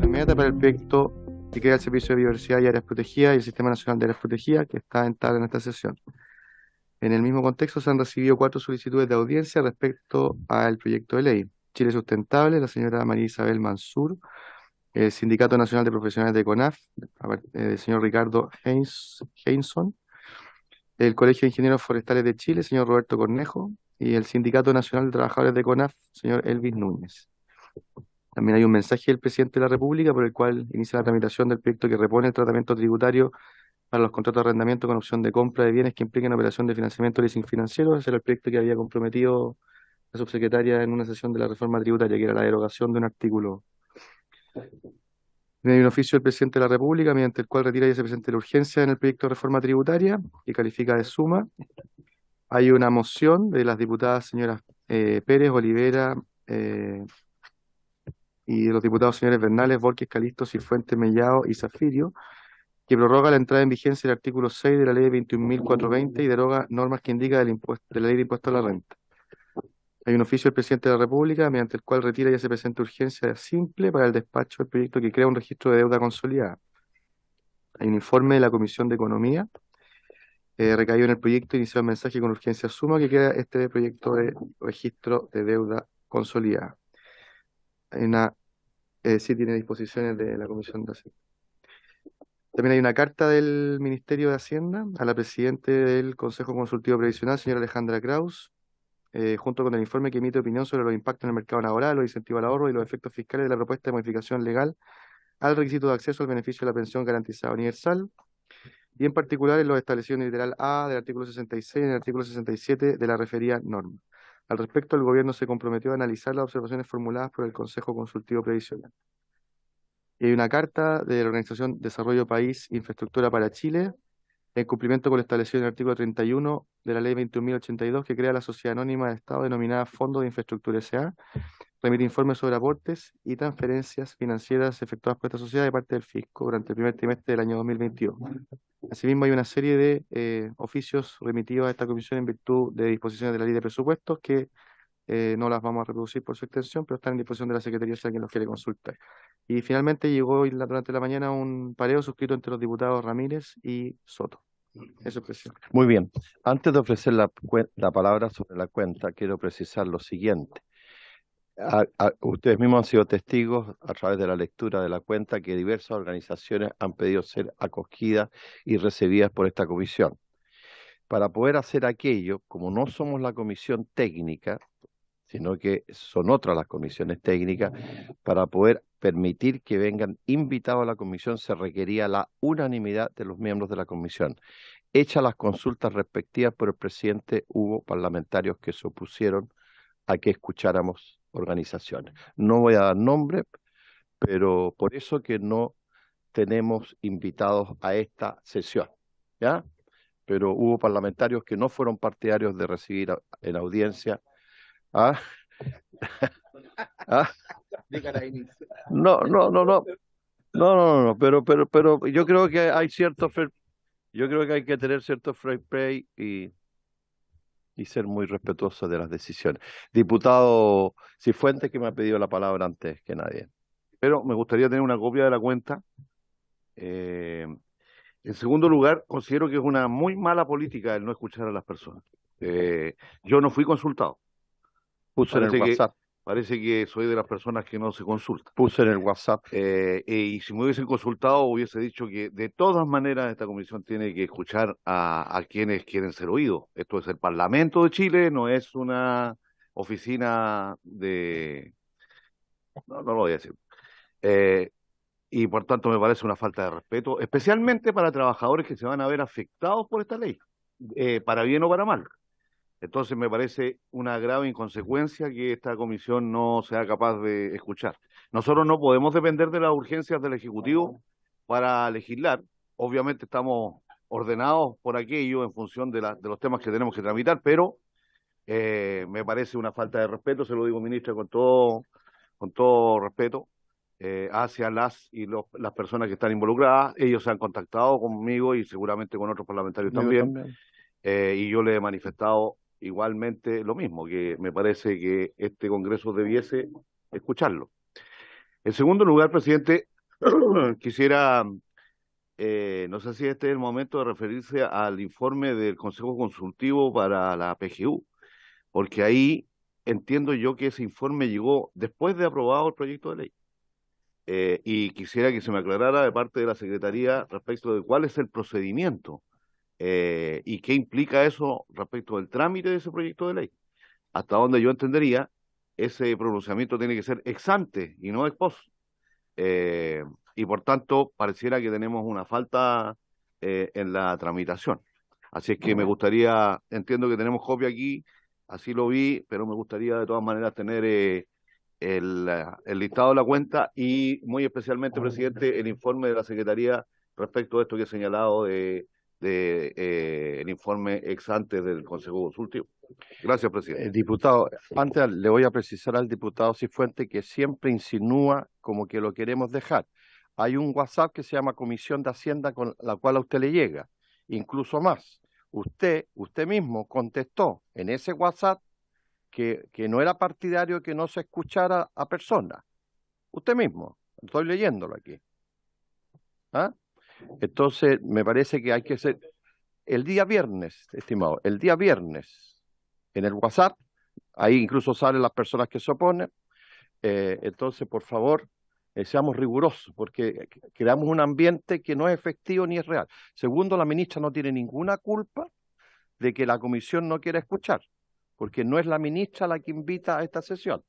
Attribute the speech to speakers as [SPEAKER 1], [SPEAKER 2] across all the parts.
[SPEAKER 1] Inmediata para el proyecto que crea el Servicio de Biodiversidad y Áreas Protegidas y el Sistema Nacional de Áreas Protegidas, que está en tabla en esta sesión. En el mismo contexto se han recibido 4 solicitudes de audiencia respecto al proyecto de ley. Chile Sustentable, la señora María Isabel Mansur, el Sindicato Nacional de Profesionales de CONAF, el señor Ricardo Heinson, el Colegio de Ingenieros Forestales de Chile, señor Roberto Cornejo, y el Sindicato Nacional de Trabajadores de CONAF, señor Elvis Núñez. También hay un mensaje del presidente de la República por el cual inicia la tramitación del proyecto que repone el tratamiento tributario para los contratos de arrendamiento con opción de compra de bienes que impliquen operación de financiamiento o leasing financiero. Ese era el proyecto que había comprometido la subsecretaria en una sesión de la reforma tributaria, que era la derogación de un artículo. Hay un oficio del presidente de la República mediante el cual retira y se presente la urgencia en el proyecto de reforma tributaria y califica de suma. Hay una moción de las diputadas señoras Pérez, Olivera y de los diputados señores Bernales, Borges, Calisto, Cifuentes, Mellado y Zafirio, que prorroga la entrada en vigencia del artículo 6 de la ley 21.420 y deroga normas que indica de la ley de impuesto a la renta. Hay un oficio del presidente de la República mediante el cual retira y hace presente urgencia simple para el despacho del proyecto que crea un registro de deuda consolidada. Hay un informe de la Comisión de Economía recaído en el proyecto, inició el mensaje con urgencia suma que crea este proyecto de registro de deuda consolidada. Hay una, sí tiene disposiciones de la Comisión de Hacienda. También hay una carta del Ministerio de Hacienda a la presidenta del Consejo Consultivo Previsional, señora Alejandra Kraus, junto con el informe que emite opinión sobre los impactos en el mercado laboral, los incentivos al ahorro y los efectos fiscales de la propuesta de modificación legal al requisito de acceso al beneficio de la pensión garantizada universal, y en particular en los establecidos en el literal A del artículo 66 y en el artículo 67 de la referida norma. Al respecto, el Gobierno se comprometió a analizar las observaciones formuladas por el Consejo Consultivo Previsional. Y hay una carta de la Organización Desarrollo País Infraestructura para Chile, en cumplimiento con lo establecido en el artículo 31 de la Ley 21.082, que crea la Sociedad Anónima de Estado denominada Fondo de Infraestructura S.A., remite informes sobre aportes y transferencias financieras efectuadas por esta sociedad de parte del fisco durante el primer trimestre del año 2022. Asimismo, hay una serie de oficios remitidos a esta comisión en virtud de disposiciones de la Ley de Presupuestos que no las vamos a reproducir por su extensión, pero están en disposición de la Secretaría si alguien los quiere consultar. Y finalmente llegó hoy durante la mañana un pareo suscrito entre los diputados Ramírez y Soto. Eso es, presidente.
[SPEAKER 2] Muy bien. Antes de ofrecer la palabra sobre la cuenta, quiero precisar lo siguiente. Ustedes mismos han sido testigos a través de la lectura de la cuenta que diversas organizaciones han pedido ser acogidas y recibidas por esta comisión. Para poder hacer aquello, como no somos la comisión técnica, sino que son otras las comisiones técnicas, para poder permitir que vengan invitados a la comisión se requería la unanimidad de los miembros de la comisión. Hechas las consultas respectivas por el presidente, hubo parlamentarios que se opusieron a que escucháramos organizaciones. No voy a dar nombre, pero por eso que no tenemos invitados a esta sesión, ¿ya? Pero hubo parlamentarios que no fueron partidarios de recibir en audiencia a... ¿Ah? No, no, no, no, no, no, no, pero yo creo que hay yo creo que hay que tener cierto fair play y ser muy respetuoso de las decisiones. Diputado Cifuentes, que me ha pedido la palabra antes que nadie.
[SPEAKER 3] Pero me gustaría tener una copia de la cuenta. En segundo lugar, considero que es una muy mala política el no escuchar a las personas. Yo no fui consultado.
[SPEAKER 2] Puse en el
[SPEAKER 3] Parece que,
[SPEAKER 2] WhatsApp.
[SPEAKER 3] parece que soy de las personas que no se consultan.
[SPEAKER 2] Puse en el WhatsApp.
[SPEAKER 3] Y si me hubiesen consultado, hubiese dicho que de todas maneras esta comisión tiene que escuchar a quienes quieren ser oídos. Esto es el Parlamento de Chile, no es una oficina de... No, no lo voy a decir. Y por tanto me parece una falta de respeto, especialmente para trabajadores que se van a ver afectados por esta ley, para bien o para mal. Entonces me parece una grave inconsecuencia que esta comisión no sea capaz de escuchar. Nosotros no podemos depender de las urgencias del Ejecutivo para legislar. Obviamente estamos ordenados por aquello en función de los temas que tenemos que tramitar, pero me parece una falta de respeto, se lo digo, ministra, con todo respeto, hacia las personas que están involucradas. Ellos se han contactado conmigo y seguramente con otros parlamentarios también. Y yo le he manifestado igualmente lo mismo, que me parece que este Congreso debiese escucharlo. En segundo lugar, presidente, quisiera, no sé si este es el momento de referirse al informe del Consejo Consultivo para la PGU, porque ahí entiendo yo que ese informe llegó después de aprobado el proyecto de ley. Y quisiera que se me aclarara de parte de la Secretaría respecto de cuál es el procedimiento y qué implica eso respecto del trámite de ese proyecto de ley. Hasta donde yo entendería, ese pronunciamiento tiene que ser ex ante y no ex post. Y por tanto, pareciera que tenemos una falta en la tramitación. Así es que me gustaría, entiendo que tenemos copia aquí, así lo vi, pero me gustaría de todas maneras tener el listado de la cuenta y muy especialmente, presidente, el informe de la Secretaría respecto a esto que he señalado el informe ex ante del Consejo Consultivo. Gracias, presidente.
[SPEAKER 2] Diputado, antes le voy a precisar al diputado Cifuentes que siempre insinúa como que lo queremos dejar. Hay un WhatsApp que se llama Comisión de Hacienda con la cual a usted le llega, incluso más. Usted mismo contestó en ese WhatsApp que no era partidario que no se escuchara a personas. Usted mismo, estoy leyéndolo aquí. ¿Ah? Entonces, me parece que hay que ser... El día viernes, estimado, el día viernes, en el WhatsApp, ahí incluso salen las personas que se oponen. Entonces, por favor, seamos rigurosos, porque creamos un ambiente que no es efectivo ni es real. Segundo, la ministra no tiene ninguna culpa de que la comisión no quiera escuchar, porque no es la ministra la que invita a esta sesión.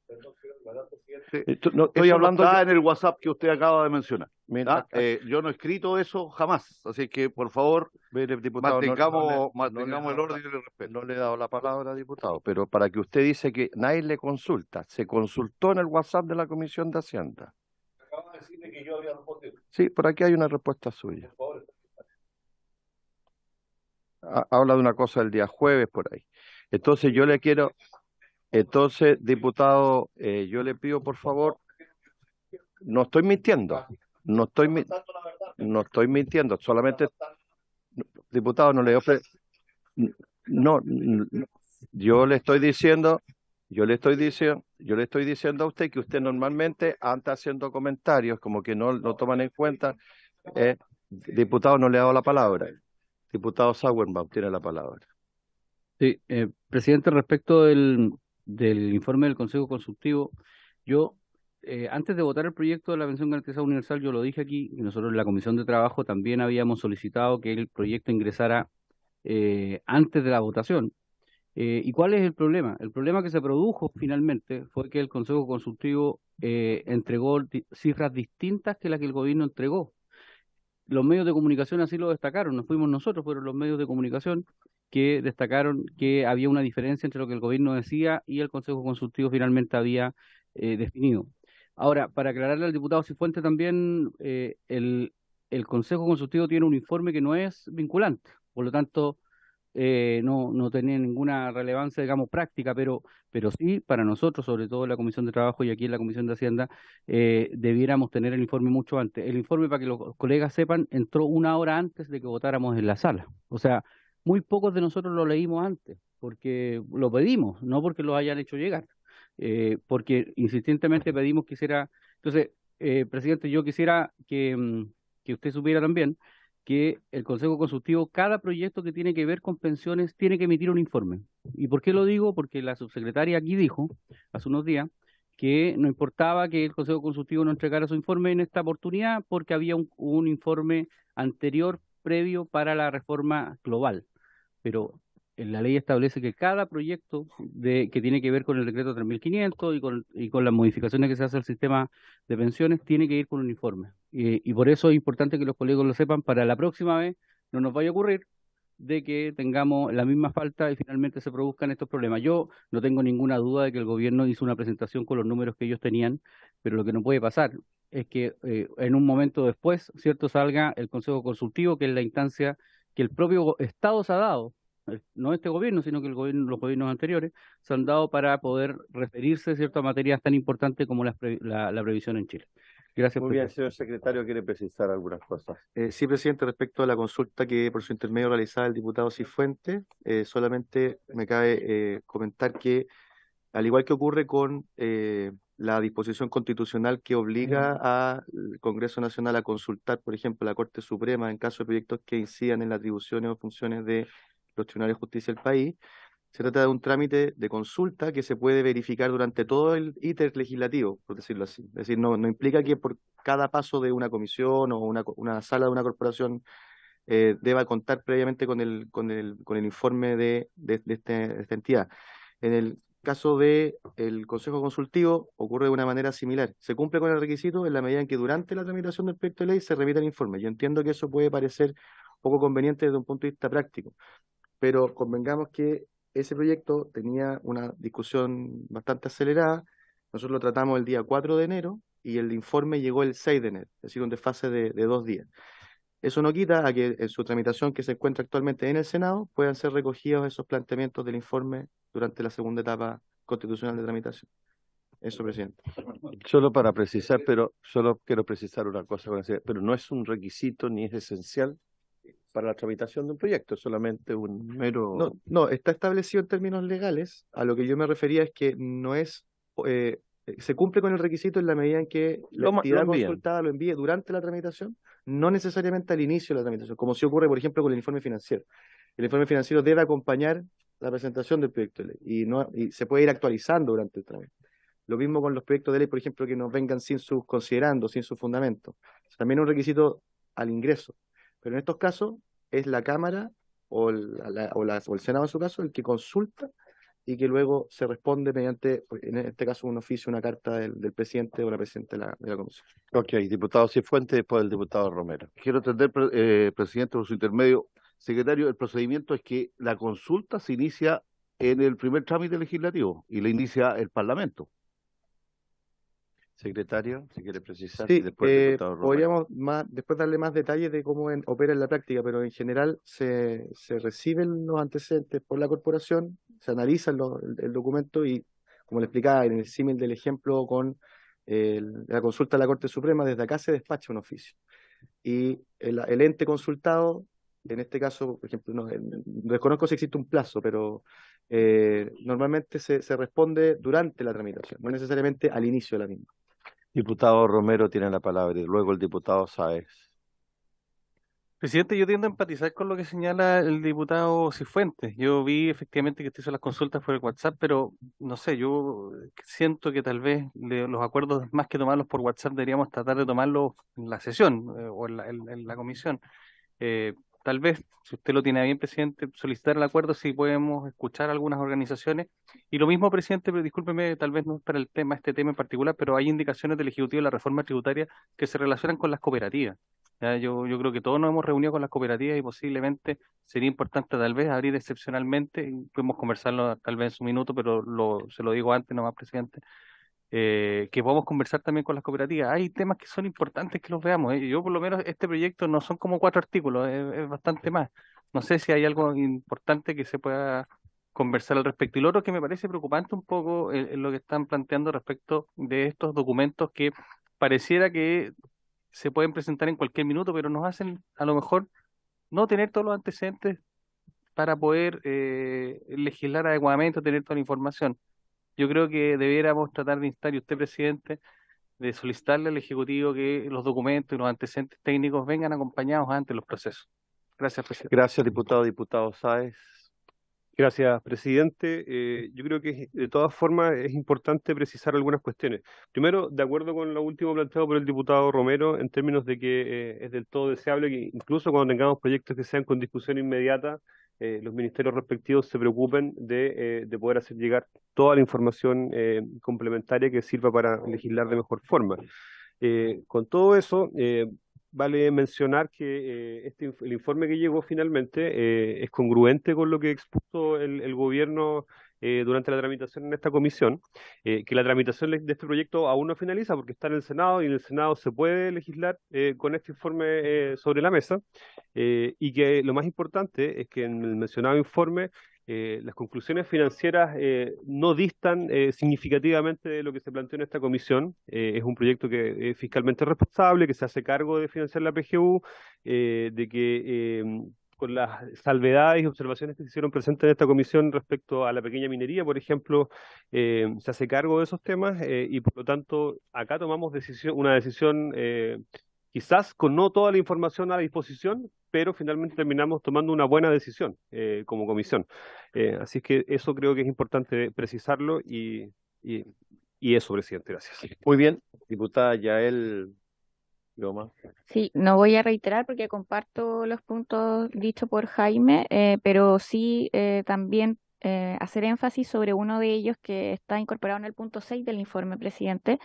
[SPEAKER 3] No, estoy hablando en el WhatsApp que usted acaba de mencionar.
[SPEAKER 2] Mira,
[SPEAKER 3] yo no he escrito eso jamás, así que por favor
[SPEAKER 2] diputado,
[SPEAKER 3] mantengamos el orden y el respeto.
[SPEAKER 2] No le he dado la palabra, diputado, pero para que usted dice que nadie le consulta, se consultó en el WhatsApp de la Comisión de Hacienda.
[SPEAKER 3] Acaba de decirle que yo había respondido.
[SPEAKER 2] Sí, por aquí hay una respuesta suya. Habla de una cosa del día jueves por ahí. Entonces yo le quiero... Entonces, diputado, yo le pido por favor, no estoy mintiendo, no estoy mintiendo, solamente, diputado, no le ofrezco, no, yo le estoy diciendo a usted que usted normalmente anda haciendo comentarios como que no toman en cuenta, diputado, no le he dado la palabra, diputado Sauerbaum tiene la palabra.
[SPEAKER 4] Sí, presidente, respecto del informe del Consejo Consultivo, yo, antes de votar el proyecto de la pensión garantizada universal, yo lo dije aquí, y nosotros en la Comisión de Trabajo también habíamos solicitado que el proyecto ingresara antes de la votación. ¿Y cuál es el problema? El problema que se produjo finalmente fue que el Consejo Consultivo entregó cifras distintas que las que el gobierno entregó. Los medios de comunicación así lo destacaron, no fuimos nosotros, fueron los medios de comunicación que destacaron que había una diferencia entre lo que el gobierno decía y el Consejo Consultivo finalmente había definido. Ahora, para aclararle al diputado Cifuentes también, el Consejo Consultivo tiene un informe que no es vinculante, por lo tanto, no tenía ninguna relevancia, digamos, práctica, pero sí para nosotros, sobre todo en la Comisión de Trabajo y aquí en la Comisión de Hacienda, debiéramos tener el informe mucho antes. El informe, para que los colegas sepan, entró 1 hora antes de que votáramos en la sala. O sea, muy pocos de nosotros lo leímos antes, porque lo pedimos, no porque lo hayan hecho llegar, porque insistentemente pedimos que hiciera... Entonces, presidente, yo quisiera que usted supiera también que el Consejo Consultivo, cada proyecto que tiene que ver con pensiones, tiene que emitir un informe. ¿Y por qué lo digo? Porque la subsecretaria aquí dijo, hace unos días, que no importaba que el Consejo Consultivo no entregara su informe en esta oportunidad, porque había un informe anterior, previo, para la reforma global. Pero la ley establece que cada proyecto que tiene que ver con el decreto 3500 y con las modificaciones que se hace al sistema de pensiones tiene que ir con un informe. Y por eso es importante que los colegas lo sepan para la próxima vez no nos vaya a ocurrir de que tengamos la misma falta y finalmente se produzcan estos problemas. Yo no tengo ninguna duda de que el gobierno hizo una presentación con los números que ellos tenían, pero lo que no puede pasar es que en un momento después, ¿cierto?, salga el Consejo Consultivo, que es la instancia que el propio Estado se ha dado, no este gobierno, sino que los gobiernos anteriores, se han dado para poder referirse, ¿cierto?, a materias tan importantes como la previsión en Chile. Gracias,
[SPEAKER 2] Muy bien,
[SPEAKER 4] presidente.
[SPEAKER 2] señor secretario, quiere precisar algunas cosas.
[SPEAKER 1] Sí, presidente, respecto a la consulta que por su intermedio realizaba el diputado Cifuentes, solamente me cabe comentar que, al igual que ocurre con la disposición constitucional que obliga al Congreso Nacional a consultar, por ejemplo, a la Corte Suprema en caso de proyectos que incidan en las atribuciones o funciones de los tribunales de justicia del país, se trata de un trámite de consulta que se puede verificar durante todo el íter legislativo, por decirlo así. Es decir, no implica que por cada paso de una comisión o una sala de una corporación deba contar previamente con el informe de esta entidad. En el caso del Consejo Consultivo ocurre de una manera similar. Se cumple con el requisito en la medida en que durante la tramitación del proyecto de ley se remita el informe. Yo entiendo que eso puede parecer poco conveniente desde un punto de vista práctico, pero convengamos que ese proyecto tenía una discusión bastante acelerada. Nosotros lo tratamos el día 4 de enero y el informe llegó el 6 de enero, es decir, un desfase de 2 días. Eso no quita a que en su tramitación que se encuentra actualmente en el Senado puedan ser recogidos esos planteamientos del informe durante la segunda etapa constitucional de tramitación. Eso, presidente.
[SPEAKER 2] Solo para precisar, pero solo quiero precisar una cosa, pero no es un requisito ni es esencial para la tramitación de un proyecto, es solamente un mero...
[SPEAKER 1] No, está establecido en términos legales. A lo que yo me refería es que no es, se cumple con el requisito en la medida en que la
[SPEAKER 2] Lo
[SPEAKER 1] entidad
[SPEAKER 2] envían.
[SPEAKER 1] consultada lo envíe durante la tramitación, no necesariamente al inicio de la tramitación, como si ocurre, por ejemplo, con el informe financiero. El informe financiero debe acompañar la presentación del proyecto de ley y se puede ir actualizando durante el trámite. Lo mismo con los proyectos de ley, por ejemplo, que nos vengan sin sus considerandos, sin sus fundamentos. También es un requisito al ingreso. Pero en estos casos es la Cámara o el Senado en su caso el que consulta y que luego se responde mediante, en este caso, un oficio, una carta del presidente o la presidenta de la comisión.
[SPEAKER 2] Ok, diputado Cifuentes, después el diputado Romero.
[SPEAKER 3] Quiero entender, presidente, por su intermedio, secretario, el procedimiento es que la consulta se inicia en el primer trámite legislativo y la inicia el Parlamento.
[SPEAKER 2] Secretario, si quiere precisar, y
[SPEAKER 1] Sí,
[SPEAKER 2] después el diputado Romero.
[SPEAKER 1] podríamos después darle más detalles de cómo opera en la práctica, pero en general se reciben los antecedentes por la corporación, se analiza el documento y, como le explicaba en el símil del ejemplo con la consulta de la Corte Suprema, desde acá se despacha un oficio. Y el ente consultado, en este caso, por ejemplo, desconozco si existe un plazo, pero normalmente se responde durante la tramitación, no necesariamente al inicio de la misma.
[SPEAKER 2] Diputado Romero tiene la palabra y luego el diputado Sáez.
[SPEAKER 5] Presidente, yo tiendo a empatizar con lo que señala el diputado Cifuentes. Yo vi efectivamente que usted hizo las consultas por el WhatsApp, pero no sé, yo siento que tal vez los acuerdos, más que tomarlos por WhatsApp, deberíamos tratar de tomarlos en la sesión o en la comisión. Tal vez, si usted lo tiene bien, presidente, solicitar el acuerdo si podemos escuchar a algunas organizaciones. Y lo mismo, presidente, pero discúlpeme, tal vez no es para este tema en particular, pero hay indicaciones del Ejecutivo de la reforma tributaria que se relacionan con las cooperativas. Ya, yo creo que todos nos hemos reunido con las cooperativas y posiblemente sería importante tal vez abrir excepcionalmente, y podemos conversarlo tal vez en su minuto, pero se lo digo antes nomás, presidente, que podamos conversar también con las cooperativas. Hay temas que son importantes que los veamos. Yo por lo menos este proyecto no son como 4 artículos, es bastante más. No sé si hay algo importante que se pueda conversar al respecto. Y lo otro que me parece preocupante un poco es lo que están planteando respecto de estos documentos que pareciera que se pueden presentar en cualquier minuto, pero nos hacen a lo mejor no tener todos los antecedentes para poder legislar adecuadamente o tener toda la información. Yo creo que debiéramos tratar de instar, y usted, presidente, de solicitarle al Ejecutivo que los documentos y los antecedentes técnicos vengan acompañados antes de los procesos. Gracias, presidente.
[SPEAKER 2] Gracias, diputado Sáez.
[SPEAKER 6] Gracias, presidente. Yo creo que de todas formas es importante precisar algunas cuestiones. Primero, de acuerdo con lo último planteado por el diputado Romero, en términos de que es del todo deseable que incluso cuando tengamos proyectos que sean con discusión inmediata, los ministerios respectivos se preocupen de poder hacer llegar toda la información complementaria que sirva para legislar de mejor forma. Con todo eso, vale mencionar que el informe que llegó finalmente es congruente con lo que expuso el gobierno durante la tramitación en esta comisión, que la tramitación de este proyecto aún no finaliza porque está en el Senado y en el Senado se puede legislar con este informe sobre la mesa, y que lo más importante es que en el mencionado informe las conclusiones financieras no distan significativamente de lo que se planteó en esta comisión. Es un proyecto que es fiscalmente responsable, que se hace cargo de financiar la PGU, de que con las salvedades y observaciones que se hicieron presentes en esta comisión respecto a la pequeña minería, por ejemplo, se hace cargo de esos temas y por lo tanto acá tomamos una decisión quizás con no toda la información a disposición, pero finalmente terminamos tomando una buena decisión como comisión. Así es que eso creo que es importante precisarlo y, y eso, presidente, gracias.
[SPEAKER 2] Muy bien, diputada Yael Loma.
[SPEAKER 7] Sí, no voy a reiterar porque comparto los puntos dichos por Jaime, pero sí también hacer énfasis sobre uno de ellos que está incorporado en el punto 6 del informe, presidente,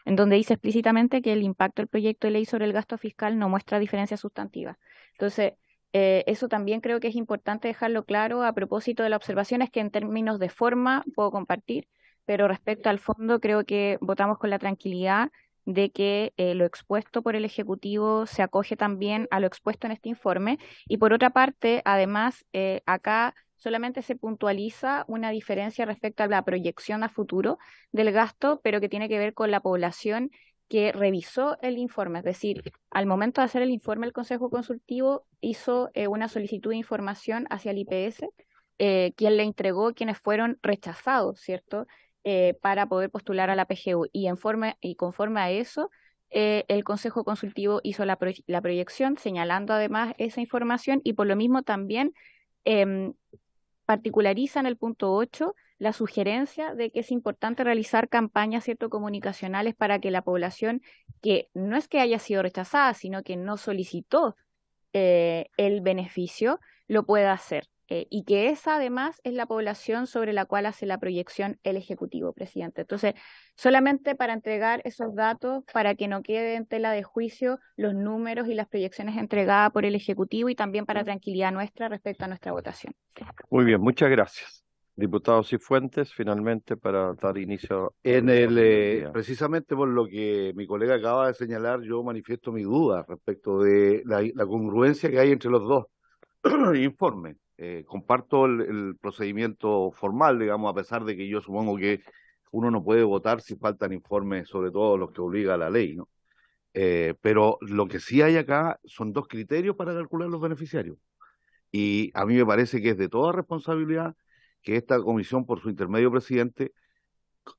[SPEAKER 7] en donde dice explícitamente que el impacto del proyecto de ley sobre el gasto fiscal no muestra diferencias sustantivas. Entonces, eso también creo que es importante dejarlo claro a propósito de las observaciones que en términos de forma puedo compartir, pero respecto al fondo creo que votamos con la tranquilidad de que lo expuesto por el Ejecutivo se acoge también a lo expuesto en este informe. Y por otra parte, además, acá solamente se puntualiza una diferencia respecto a la proyección a futuro del gasto, pero que tiene que ver con la población que revisó el informe. Es decir, al momento de hacer el informe, el Consejo Consultivo hizo una solicitud de información hacia el IPS, quien le entregó quienes fueron rechazados, ¿cierto? Para poder postular a la PGU. Y conforme a eso, el Consejo Consultivo hizo la proyección, señalando además esa información y por lo mismo también particulariza en el punto 8 la sugerencia de que es importante realizar campañas comunicacionales para que la población que no es que haya sido rechazada, sino que no solicitó el beneficio, lo pueda hacer. Y que esa además es la población sobre la cual hace la proyección el Ejecutivo, presidente. Entonces, solamente para entregar esos datos, para que no quede en tela de juicio los números y las proyecciones entregadas por el Ejecutivo y también para tranquilidad nuestra respecto a nuestra votación.
[SPEAKER 2] Muy bien, muchas gracias. Diputados Cifuentes, finalmente para dar inicio.
[SPEAKER 3] Precisamente por lo que mi colega acaba de señalar, yo manifiesto mi duda respecto de la congruencia que hay entre los dos informes. Comparto el procedimiento formal, digamos, a pesar de que yo supongo que uno no puede votar si faltan informes, sobre todo los que obliga la ley, ¿no? Pero lo que sí hay acá son dos criterios para calcular los beneficiarios. Y a mí me parece que es de toda responsabilidad que esta comisión, por su intermedio presidente,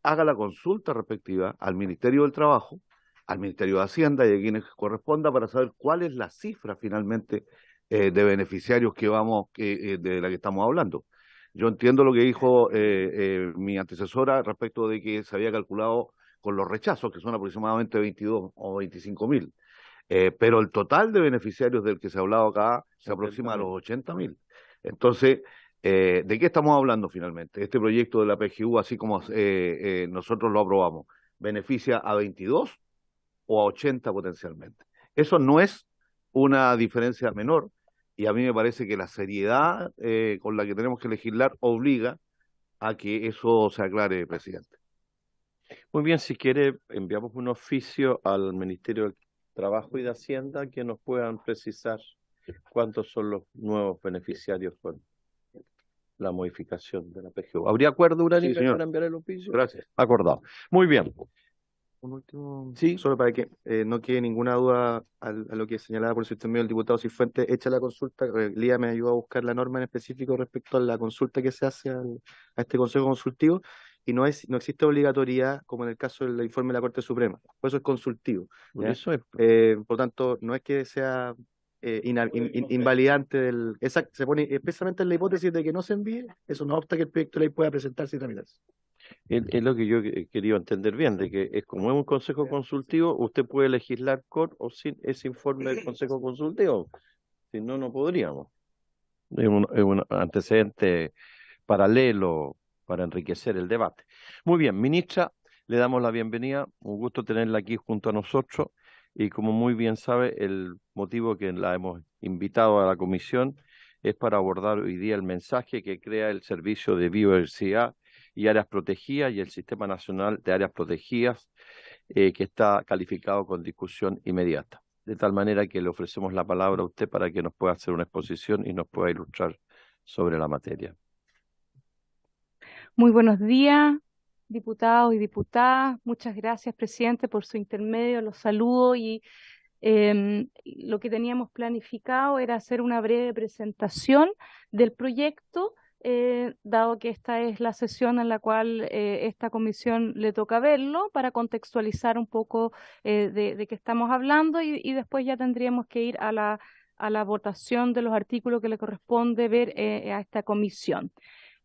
[SPEAKER 3] haga la consulta respectiva al Ministerio del Trabajo, al Ministerio de Hacienda y a quienes corresponda para saber cuál es la cifra finalmente de beneficiarios de la que estamos hablando. Yo entiendo lo que dijo mi antecesora respecto de que se había calculado con los rechazos, que son aproximadamente 22 o 25.000. Pero el total de beneficiarios del que se ha hablado acá se aproxima a los 80.000. Entonces, ¿de qué estamos hablando finalmente? Este proyecto de la PGU, así como nosotros lo aprobamos, ¿beneficia a 22 o a 80 potencialmente? Eso no es una diferencia menor y a mí me parece que la seriedad con la que tenemos que legislar obliga a que eso se aclare, presidente.
[SPEAKER 2] Muy bien, si quiere, enviamos un oficio al Ministerio del Trabajo y de Hacienda que nos puedan precisar cuántos son los nuevos beneficiarios con la modificación de la PGU. ¿Habría acuerdo unánime para enviar el oficio?
[SPEAKER 3] Gracias.
[SPEAKER 2] Acordado. Muy bien.
[SPEAKER 1] Un último,
[SPEAKER 2] Sí.
[SPEAKER 1] solo para que no quede ninguna duda a lo que señalaba por su intermedio el diputado Cifuentes, hecha la consulta, Lía me ayudó a buscar la norma en específico respecto a la consulta que se hace a este Consejo Consultivo, y no existe obligatoriedad como en el caso del informe de la Corte Suprema, por eso es consultivo.
[SPEAKER 2] Por
[SPEAKER 1] ¿ya?
[SPEAKER 2] eso es.
[SPEAKER 1] Por tanto, no es que sea invalidante se pone expresamente en la hipótesis de que no se envíe, eso no obsta que el proyecto de ley pueda presentarse y tramitarse.
[SPEAKER 2] Es lo que yo he querido entender bien, de que es como es un consejo consultivo, usted puede legislar con o sin ese informe del consejo consultivo. Si no, no podríamos. Es un antecedente paralelo para enriquecer el debate. Muy bien, ministra, le damos la bienvenida. Un gusto tenerla aquí junto a nosotros. Y como muy bien sabe, el motivo que la hemos invitado a la comisión es para abordar hoy día el mensaje que crea el Servicio de Biodiversidad y áreas protegidas y el Sistema Nacional de Áreas Protegidas, que está calificado con discusión inmediata. De tal manera que le ofrecemos la palabra a usted para que nos pueda hacer una exposición y nos pueda ilustrar sobre la materia.
[SPEAKER 8] Muy buenos días, diputados y diputadas. Muchas gracias, presidente, por su intermedio. Los saludo y lo que teníamos planificado era hacer una breve presentación del proyecto, dado que esta es la sesión en la cual esta comisión le toca verlo, para contextualizar un poco de qué estamos hablando y después ya tendríamos que ir a la votación de los artículos que le corresponde ver a esta comisión.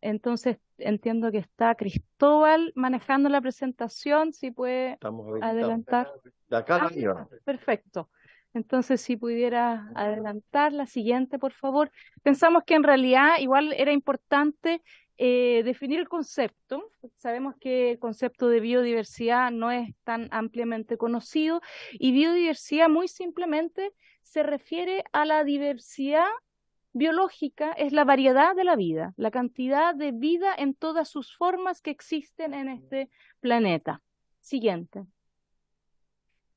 [SPEAKER 8] Entonces, entiendo que está Cristóbal manejando la presentación, si puede adelantar.
[SPEAKER 2] De acá arriba.
[SPEAKER 8] Perfecto. Entonces, si pudiera adelantar la siguiente, por favor. Pensamos que en realidad igual era importante definir el concepto. Sabemos que el concepto de biodiversidad no es tan ampliamente conocido y biodiversidad muy simplemente se refiere a la diversidad biológica, es la variedad de la vida, la cantidad de vida en todas sus formas que existen en este planeta. Siguiente.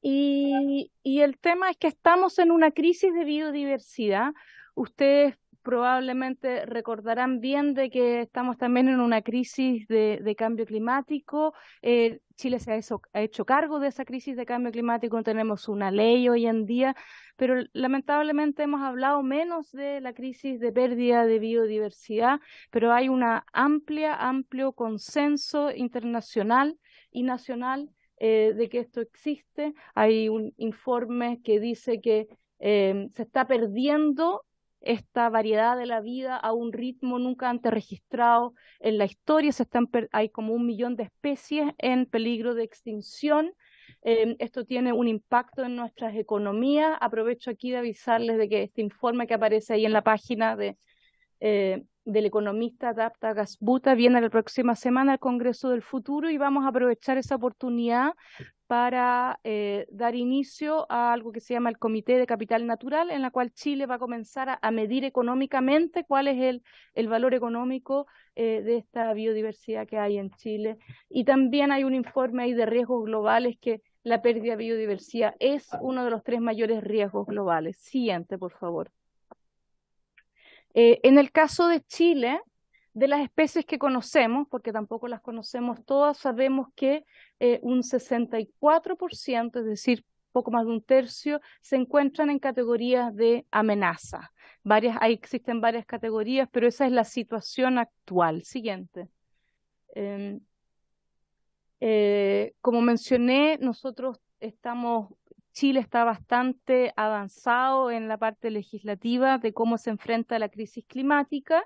[SPEAKER 8] Y el tema es que estamos en una crisis de biodiversidad. Ustedes probablemente recordarán bien de que estamos también en una crisis de cambio climático. Chile se ha hecho cargo de esa crisis de cambio climático, tenemos una ley hoy en día, pero lamentablemente hemos hablado menos de la crisis de pérdida de biodiversidad, pero hay un amplio consenso internacional y nacional de que esto existe. Hay un informe que dice que se está perdiendo esta variedad de la vida a un ritmo nunca antes registrado en la historia. Hay como 1 millón de especies en peligro de extinción. Esto tiene un impacto en nuestras economías. Aprovecho aquí de avisarles de que este informe que aparece ahí en la página del economista Dapta Gasbuta viene la próxima semana al Congreso del Futuro y vamos a aprovechar esa oportunidad para dar inicio a algo que se llama el Comité de Capital Natural, en la cual Chile va a comenzar a medir económicamente cuál es el valor económico de esta biodiversidad que hay en Chile. Y también hay un informe ahí de riesgos globales que la pérdida de biodiversidad es uno de los 3 mayores riesgos globales. Siguiente, por favor. En el caso de Chile, de las especies que conocemos, porque tampoco las conocemos todas, sabemos que un 64%, es decir, poco más de 1/3, se encuentran en categorías de amenaza. Existen varias categorías, pero esa es la situación actual. Siguiente. Como mencioné, Chile está bastante avanzado en la parte legislativa de cómo se enfrenta la crisis climática,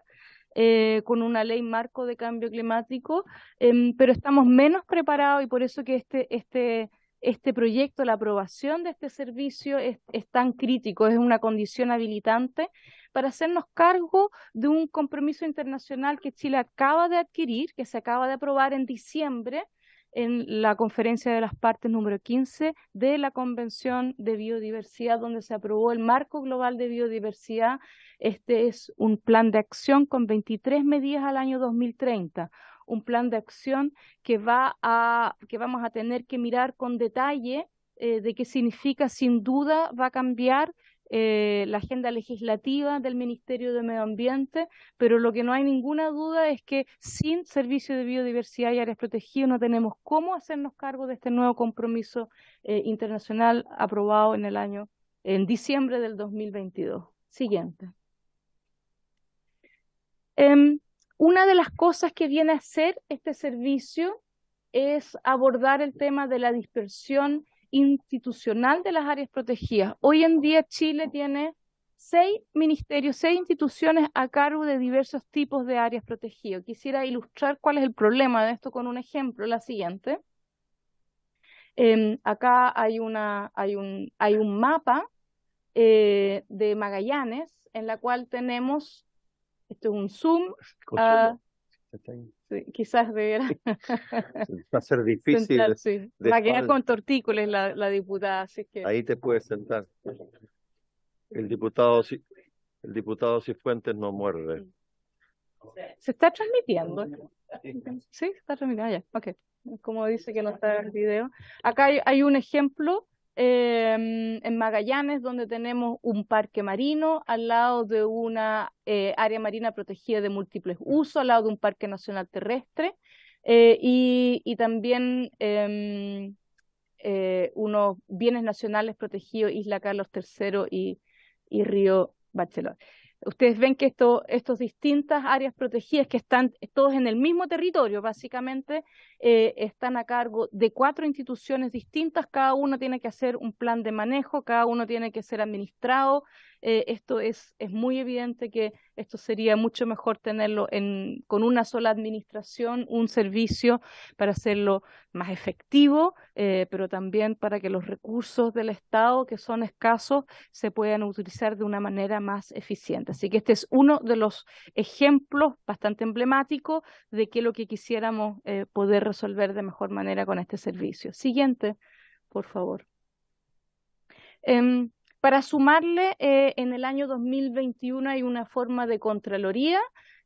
[SPEAKER 8] con una ley marco de cambio climático, pero estamos menos preparados y por eso que este proyecto, la aprobación de este servicio es tan crítico, es una condición habilitante para hacernos cargo de un compromiso internacional que Chile acaba de adquirir, que se acaba de aprobar en diciembre, en la conferencia de las partes número 15 de la Convención de Biodiversidad, donde se aprobó el marco global de biodiversidad. Este es un plan de acción con 23 medidas al año 2030, un plan de acción que vamos a tener que mirar con detalle de qué significa. Sin duda va a cambiar la agenda legislativa del Ministerio de Medio Ambiente, pero lo que no hay ninguna duda es que sin servicio de biodiversidad y áreas protegidas no tenemos cómo hacernos cargo de este nuevo compromiso internacional aprobado en diciembre del 2022. Siguiente. Una de las cosas que viene a hacer este servicio es abordar el tema de la dispersión institucional de las áreas protegidas. Hoy en día Chile tiene 6 ministerios, 6 instituciones a cargo de diversos tipos de áreas protegidas. Quisiera ilustrar cuál es el problema de esto con un ejemplo, la siguiente. Acá hay un mapa de Magallanes, en la cual tenemos, esto es un zoom, sí, quizás deberá
[SPEAKER 2] va a ser difícil.
[SPEAKER 8] sentar, sí. Va a quedar con tortícolis la diputada, así que...
[SPEAKER 2] Ahí te puedes sentar. El diputado Cifuentes no muerde.
[SPEAKER 8] ¿Se está transmitiendo? Sí, se está transmitiendo. Ya, ok. Como dice que no está el video. Acá hay un ejemplo en Magallanes, donde tenemos un parque marino al lado de una área marina protegida de múltiples usos, al lado de un parque nacional terrestre y también unos bienes nacionales protegidos, Isla Carlos III y Río Bachelet. Ustedes ven que estas distintas áreas protegidas que están todos en el mismo territorio, básicamente, están a cargo de 4 instituciones distintas, cada uno tiene que hacer un plan de manejo, cada uno tiene que ser administrado. Esto es muy evidente que esto sería mucho mejor tenerlo con una sola administración, un servicio para hacerlo más efectivo, pero también para que los recursos del Estado, que son escasos, se puedan utilizar de una manera más eficiente. Así que este es uno de los ejemplos bastante emblemáticos de qué es lo que quisiéramos poder resolver de mejor manera con este servicio. Siguiente, por favor. Para sumarle, en el año 2021 hay una forma de Contraloría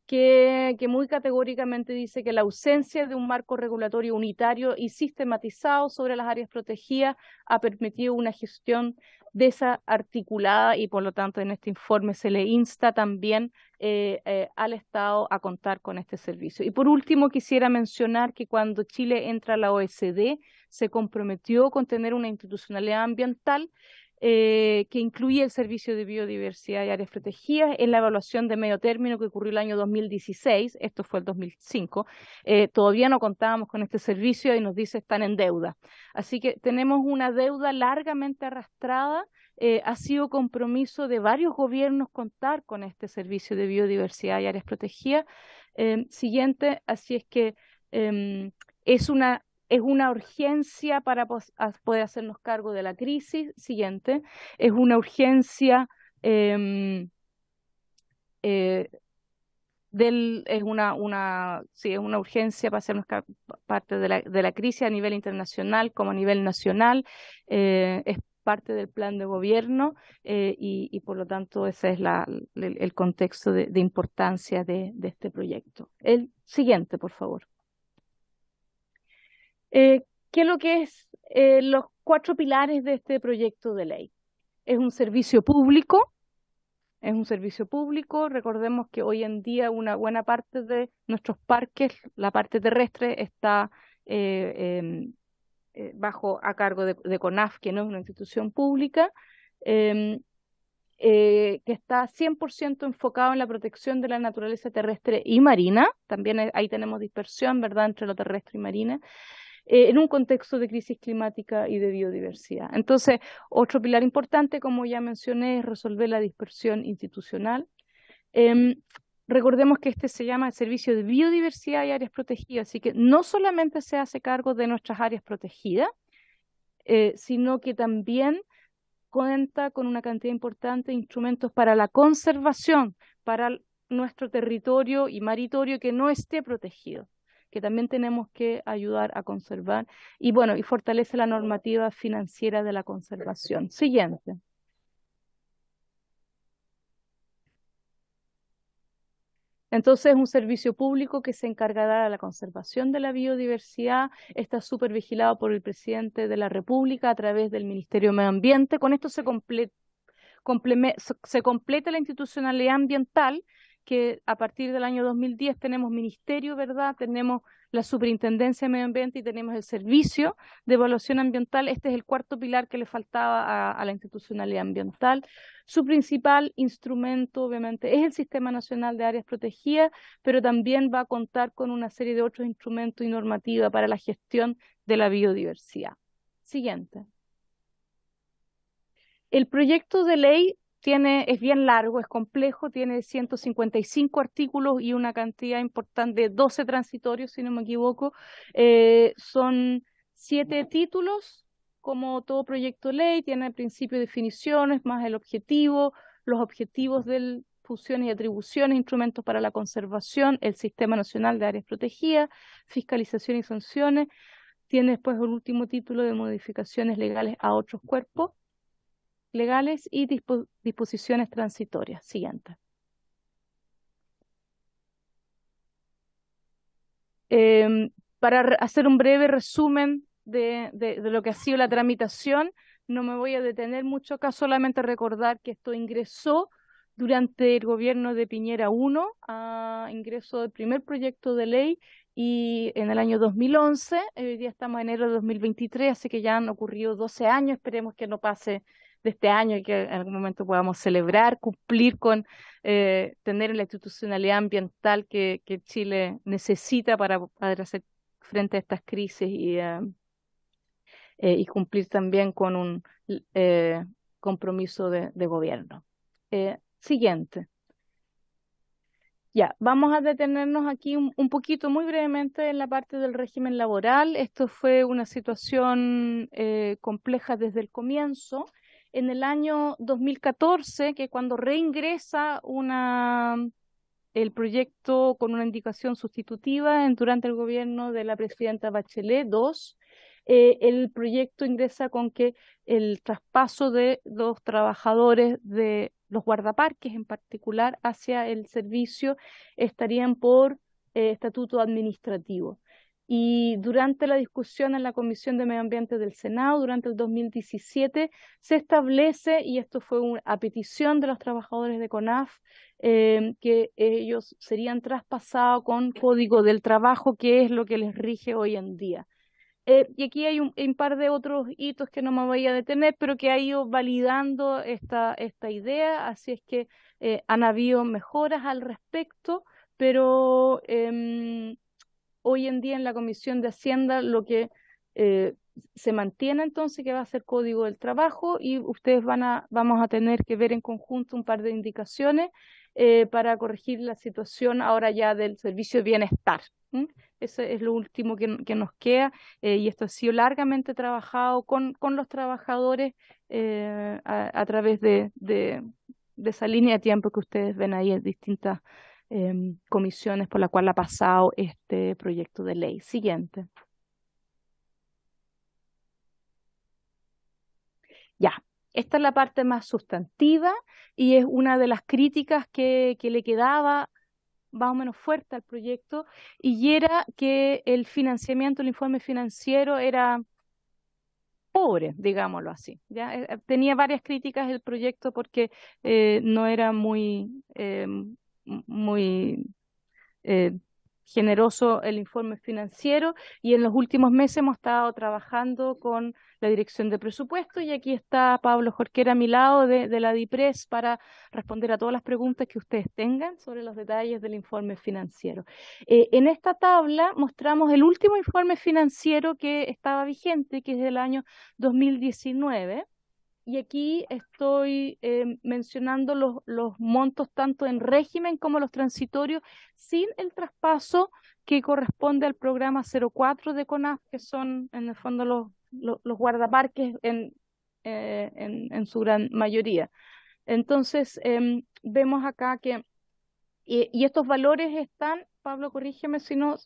[SPEAKER 8] que muy categóricamente dice que la ausencia de un marco regulatorio unitario y sistematizado sobre las áreas protegidas ha permitido una gestión desarticulada y por lo tanto en este informe se le insta también al Estado a contar con este servicio. Y por último quisiera mencionar que cuando Chile entra a la OECD se comprometió con tener una institucionalidad ambiental que incluye el servicio de biodiversidad y áreas protegidas en la evaluación de medio término que ocurrió el año 2016, esto fue el 2005, todavía no contábamos con este servicio y nos dice están en deuda. Así que tenemos una deuda largamente arrastrada, ha sido compromiso de varios gobiernos contar con este servicio de biodiversidad y áreas protegidas. Siguiente, así es que es una urgencia para poder hacernos cargo de la crisis. Siguiente, es una urgencia es una urgencia para hacernos parte de la crisis a nivel internacional como a nivel nacional. Es parte del plan de gobierno y por lo tanto ese es el contexto de importancia de este proyecto. El siguiente, por favor. ¿Qué es lo que es los 4 pilares de este proyecto de ley? Es un servicio público, recordemos que hoy en día una buena parte de nuestros parques, la parte terrestre, está a cargo de CONAF, que no es una institución pública, que está 100% enfocado en la protección de la naturaleza terrestre y marina. También ahí tenemos dispersión, ¿verdad?, entre lo terrestre y marina, en un contexto de crisis climática y de biodiversidad. Entonces, otro pilar importante, como ya mencioné, es resolver la dispersión institucional. Recordemos que este se llama el Servicio de Biodiversidad y Áreas Protegidas, así que no solamente se hace cargo de nuestras áreas protegidas, sino que también cuenta con una cantidad importante de instrumentos para la conservación, para nuestro territorio y maritorio que no esté protegido, que también tenemos que ayudar a conservar, y bueno, y fortalece la normativa financiera de la conservación. Siguiente. Entonces es un servicio público que se encargará de la conservación de la biodiversidad, está súper vigilado por el presidente de la República a través del Ministerio de Medio Ambiente. Con esto se completa la institucionalidad ambiental, que a partir del año 2010 tenemos ministerio, ¿verdad? Tenemos la Superintendencia de Medio Ambiente y tenemos el Servicio de Evaluación Ambiental. Este es el 4º pilar que le faltaba a la institucionalidad ambiental. Su principal instrumento, obviamente, es el Sistema Nacional de Áreas Protegidas, pero también va a contar con una serie de otros instrumentos y normativa para la gestión de la biodiversidad. Siguiente. El proyecto de ley es bien largo, es complejo, tiene 155 artículos y una cantidad importante de 12 transitorios, si no me equivoco. Son 7 títulos, como todo proyecto de ley, tiene principios y definiciones, más el objetivo, los objetivos de funciones y atribuciones, instrumentos para la conservación, el Sistema Nacional de Áreas Protegidas, fiscalización y sanciones. Tiene después el último título de modificaciones legales a otros cuerpos legales y disposiciones transitorias. Siguiente. Para hacer un breve resumen de lo que ha sido la tramitación, no me voy a detener mucho acá, solamente recordar que esto ingresó durante el gobierno de Piñera 1, ingreso del primer proyecto de ley y en el año 2011, hoy día estamos en enero de 2023, así que ya han ocurrido 12 años, esperemos que no pase de este año y que en algún momento podamos celebrar, cumplir con tener la institucionalidad ambiental que Chile necesita para poder hacer frente a estas crisis y cumplir también con un compromiso de gobierno. Siguiente. Ya, vamos a detenernos aquí un poquito, muy brevemente, en la parte del régimen laboral. Esto fue una situación compleja desde el comienzo. En el año 2014, que cuando reingresa el proyecto con una indicación sustitutiva durante el gobierno de la presidenta Bachelet II, el proyecto ingresa con que el traspaso de los trabajadores de los guardaparques en particular hacia el servicio estarían por estatuto administrativo. Y durante la discusión en la Comisión de Medio Ambiente del Senado, durante el 2017, se establece, y esto fue a petición de los trabajadores de CONAF, que ellos serían traspasados con código del trabajo, que es lo que les rige hoy en día. Y aquí hay un par de otros hitos que no me voy a detener, pero que ha ido validando esta idea, así es que han habido mejoras al respecto, pero hoy en día en la Comisión de Hacienda lo que se mantiene entonces que va a ser Código del Trabajo y ustedes vamos a tener que ver en conjunto un par de indicaciones para corregir la situación ahora ya del servicio de bienestar. Ese es lo último que nos queda y esto ha sido largamente trabajado con los trabajadores a través de esa línea de tiempo que ustedes ven ahí en distintas comisiones por la cual ha pasado este proyecto de ley. Siguiente. Ya, esta es la parte más sustantiva y es una de las críticas que le quedaba más o menos fuerte al proyecto, y era que el financiamiento, el informe financiero era pobre, digámoslo así. ¿Ya? Tenía varias críticas el proyecto porque no era muy generoso el informe financiero, y en los últimos meses hemos estado trabajando con la Dirección de Presupuesto y aquí está Pablo Jorquera a mi lado de la DIPRES para responder a todas las preguntas que ustedes tengan sobre los detalles del informe financiero. En esta tabla mostramos el último informe financiero que estaba vigente, que es del año 2019. Y aquí estoy mencionando los montos tanto en régimen como los transitorios, sin el traspaso que corresponde al programa 04 de CONAF, que son en el fondo los guardaparques en su gran mayoría. Entonces, vemos acá que, y estos valores están, Pablo, corrígeme si me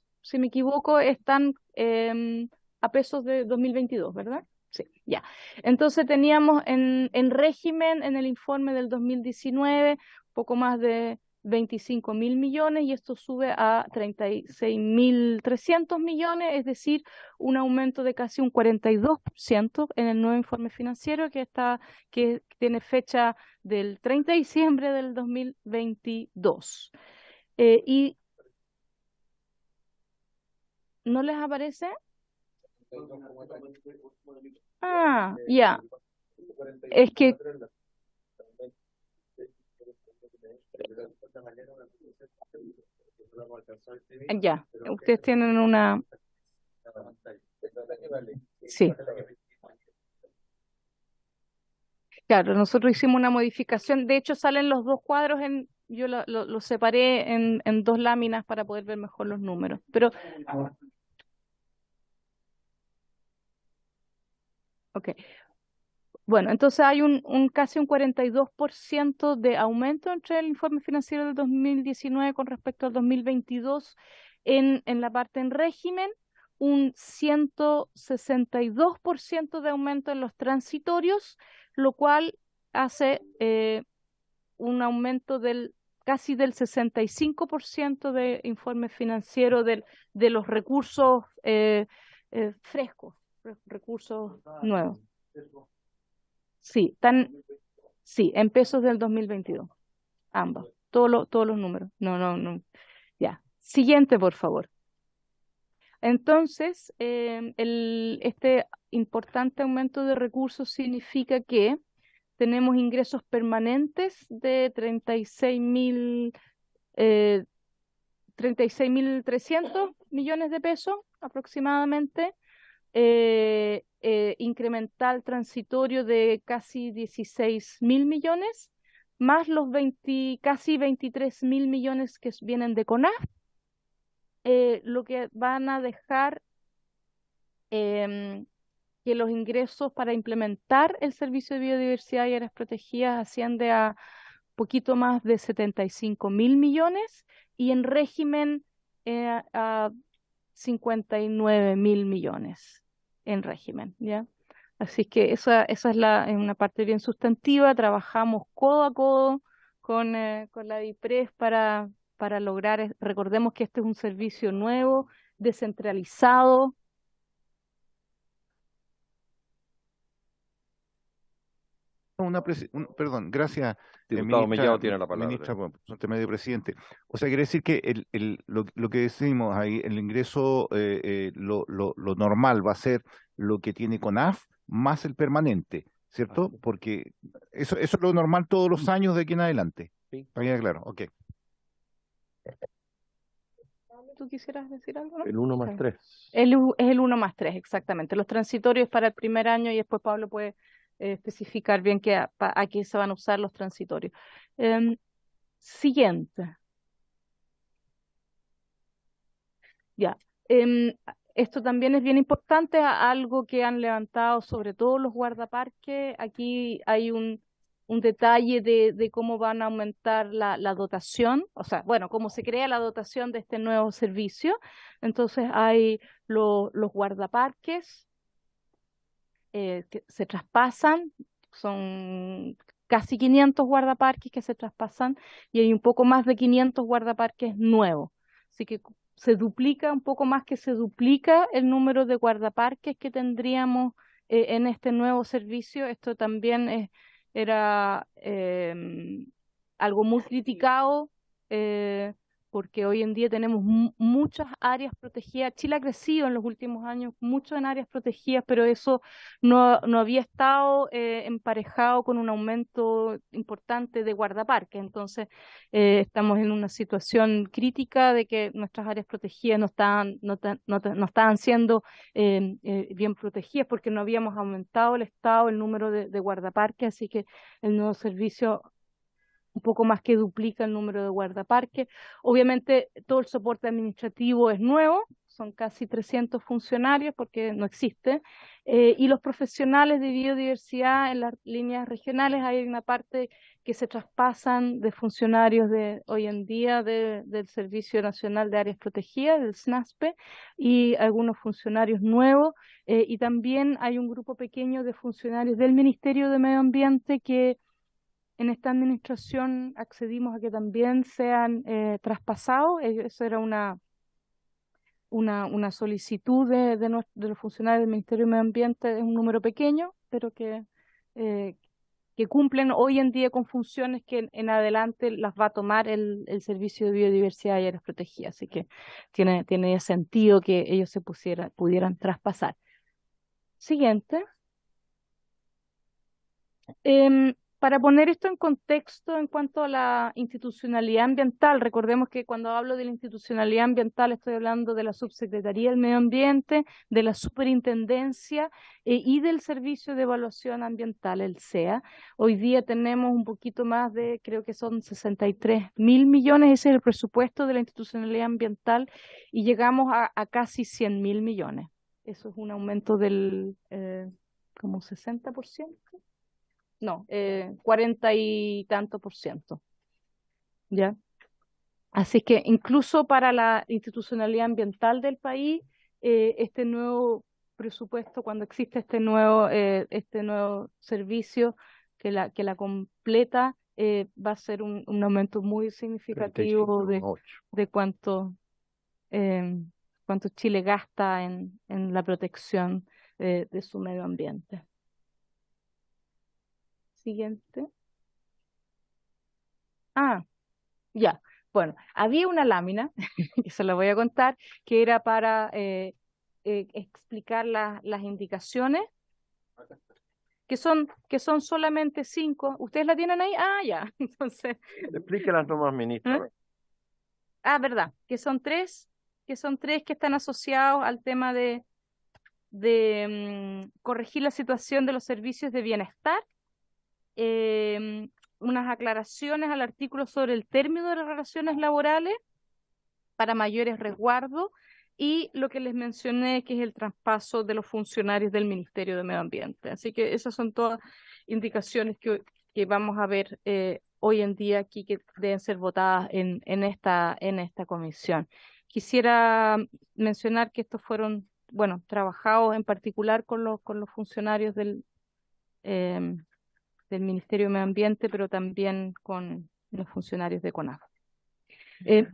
[SPEAKER 8] equivoco, están a pesos de 2022, ¿verdad? Sí, ya. Entonces teníamos en régimen en el informe del 2019 poco más de 25.000 millones y esto sube a 36.300 millones, es decir, un aumento de casi un 42% en el nuevo informe financiero que tiene fecha del 30 de diciembre del 2022. ¿Y no les aparece? Ah, ya. Es que ya, ustedes tienen una. Sí. Claro, nosotros hicimos una modificación. De hecho, salen los dos cuadros yo lo separé en dos láminas para poder ver mejor los números. Pero ok. Bueno, entonces hay casi un 42% de aumento entre el informe financiero del 2019 con respecto al 2022 en la parte en régimen, un 162% de aumento en los transitorios, lo cual hace un aumento del casi del 65% de informe financiero de los recursos frescos, recursos nuevos. Sí, sí, en pesos del 2022, ambos, todos los números. No. Ya. Siguiente, por favor. Entonces, este importante aumento de recursos significa que tenemos ingresos permanentes de 36.300 millones de pesos aproximadamente, incremental transitorio de casi 16.000 millones, más los casi 23.000 millones que vienen de CONAF, lo que van a dejar que los ingresos para implementar el servicio de biodiversidad y áreas protegidas asciende a poquito más de 75.000 millones y en régimen a 59.000 millones en régimen, ¿ya? Así que esa es una parte bien sustantiva. Trabajamos codo a codo con la DIPRES para lograr, recordemos que este es un servicio nuevo, descentralizado.
[SPEAKER 9] Perdón, gracias,
[SPEAKER 2] Diputado Mellado tiene la palabra.
[SPEAKER 9] ministra, por su intermedio, presidente. O sea, quiere decir que lo que decimos ahí, el ingreso, lo normal va a ser lo que tiene CONAF más el permanente, ¿cierto? Porque eso es lo normal todos los años de aquí en adelante.
[SPEAKER 2] Sí.
[SPEAKER 9] Para que quede claro, ok.
[SPEAKER 8] ¿Tú quisieras decir algo, no?
[SPEAKER 2] El 1 más 3.
[SPEAKER 8] Es el 1 más 3, exactamente. Los transitorios para el primer año y después Pablo puede especificar bien a qué se van a usar los transitorios. Siguiente. Ya. Esto también es bien importante, algo que han levantado sobre todo los guardaparques. Aquí hay un detalle de cómo van a aumentar la dotación, o sea, bueno, cómo se crea la dotación de este nuevo servicio. Entonces hay los guardaparques que se traspasan, son casi 500 guardaparques que se traspasan y hay un poco más de 500 guardaparques nuevos. Así que se duplica, un poco más que se duplica el número de guardaparques que tendríamos en este nuevo servicio. Esto también era algo muy criticado porque hoy en día tenemos muchas áreas protegidas. Chile ha crecido en los últimos años mucho en áreas protegidas, pero eso no había estado emparejado con un aumento importante de guardaparques. Entonces, estamos en una situación crítica de que nuestras áreas protegidas no estaban siendo bien protegidas porque no habíamos aumentado el número de guardaparques, así que el nuevo servicio un poco más que duplica el número de guardaparques. Obviamente todo el soporte administrativo es nuevo, son casi 300 funcionarios porque no existe, y los profesionales de biodiversidad en las líneas regionales hay una parte que se traspasan de funcionarios de hoy en día del Servicio Nacional de Áreas Protegidas, del SNASPE, y algunos funcionarios nuevos, y también hay un grupo pequeño de funcionarios del Ministerio de Medio Ambiente que en esta administración accedimos a que también sean traspasados. Eso era una solicitud de los funcionarios del Ministerio de Medio Ambiente, es un número pequeño, pero que cumplen hoy en día con funciones que en adelante las va a tomar el Servicio de Biodiversidad y Áreas Protegidas. Así que tiene sentido que ellos se pudieran traspasar. Siguiente. Para poner esto en contexto en cuanto a la institucionalidad ambiental, recordemos que cuando hablo de la institucionalidad ambiental estoy hablando de la Subsecretaría del Medio Ambiente, de la Superintendencia y del Servicio de Evaluación Ambiental, el SEA. Hoy día tenemos un poquito más de, creo que son 63.000 millones, ese es el presupuesto de la institucionalidad ambiental y llegamos a casi 100.000 millones. Eso es un aumento del como 60%. No, 40 y tanto %. ¿Ya? Así que incluso para la institucionalidad ambiental del país, este nuevo presupuesto, cuando existe este nuevo servicio que la completa, va a ser un aumento muy significativo
[SPEAKER 2] 35,8.
[SPEAKER 8] de cuánto Chile gasta en la protección de su medio ambiente. Siguiente. Ah, ya. Bueno, había una lámina, que se la voy a contar, que era para explicar las indicaciones, que son solamente 5. ¿Ustedes la tienen ahí? Ah, ya. Entonces,
[SPEAKER 2] Explique las normas, ministra.
[SPEAKER 8] verdad, que son tres que están asociados al tema de corregir la situación de los servicios de bienestar, unas aclaraciones al artículo sobre el término de las relaciones laborales para mayores resguardos y lo que les mencioné, que es el traspaso de los funcionarios del Ministerio de Medio Ambiente. Así que esas son todas indicaciones que vamos a ver hoy en día aquí, que deben ser votadas en esta comisión. Quisiera mencionar que estos fueron, bueno, trabajados en particular con los funcionarios del Ministerio de Medio Ambiente, pero también con los funcionarios de CONAF.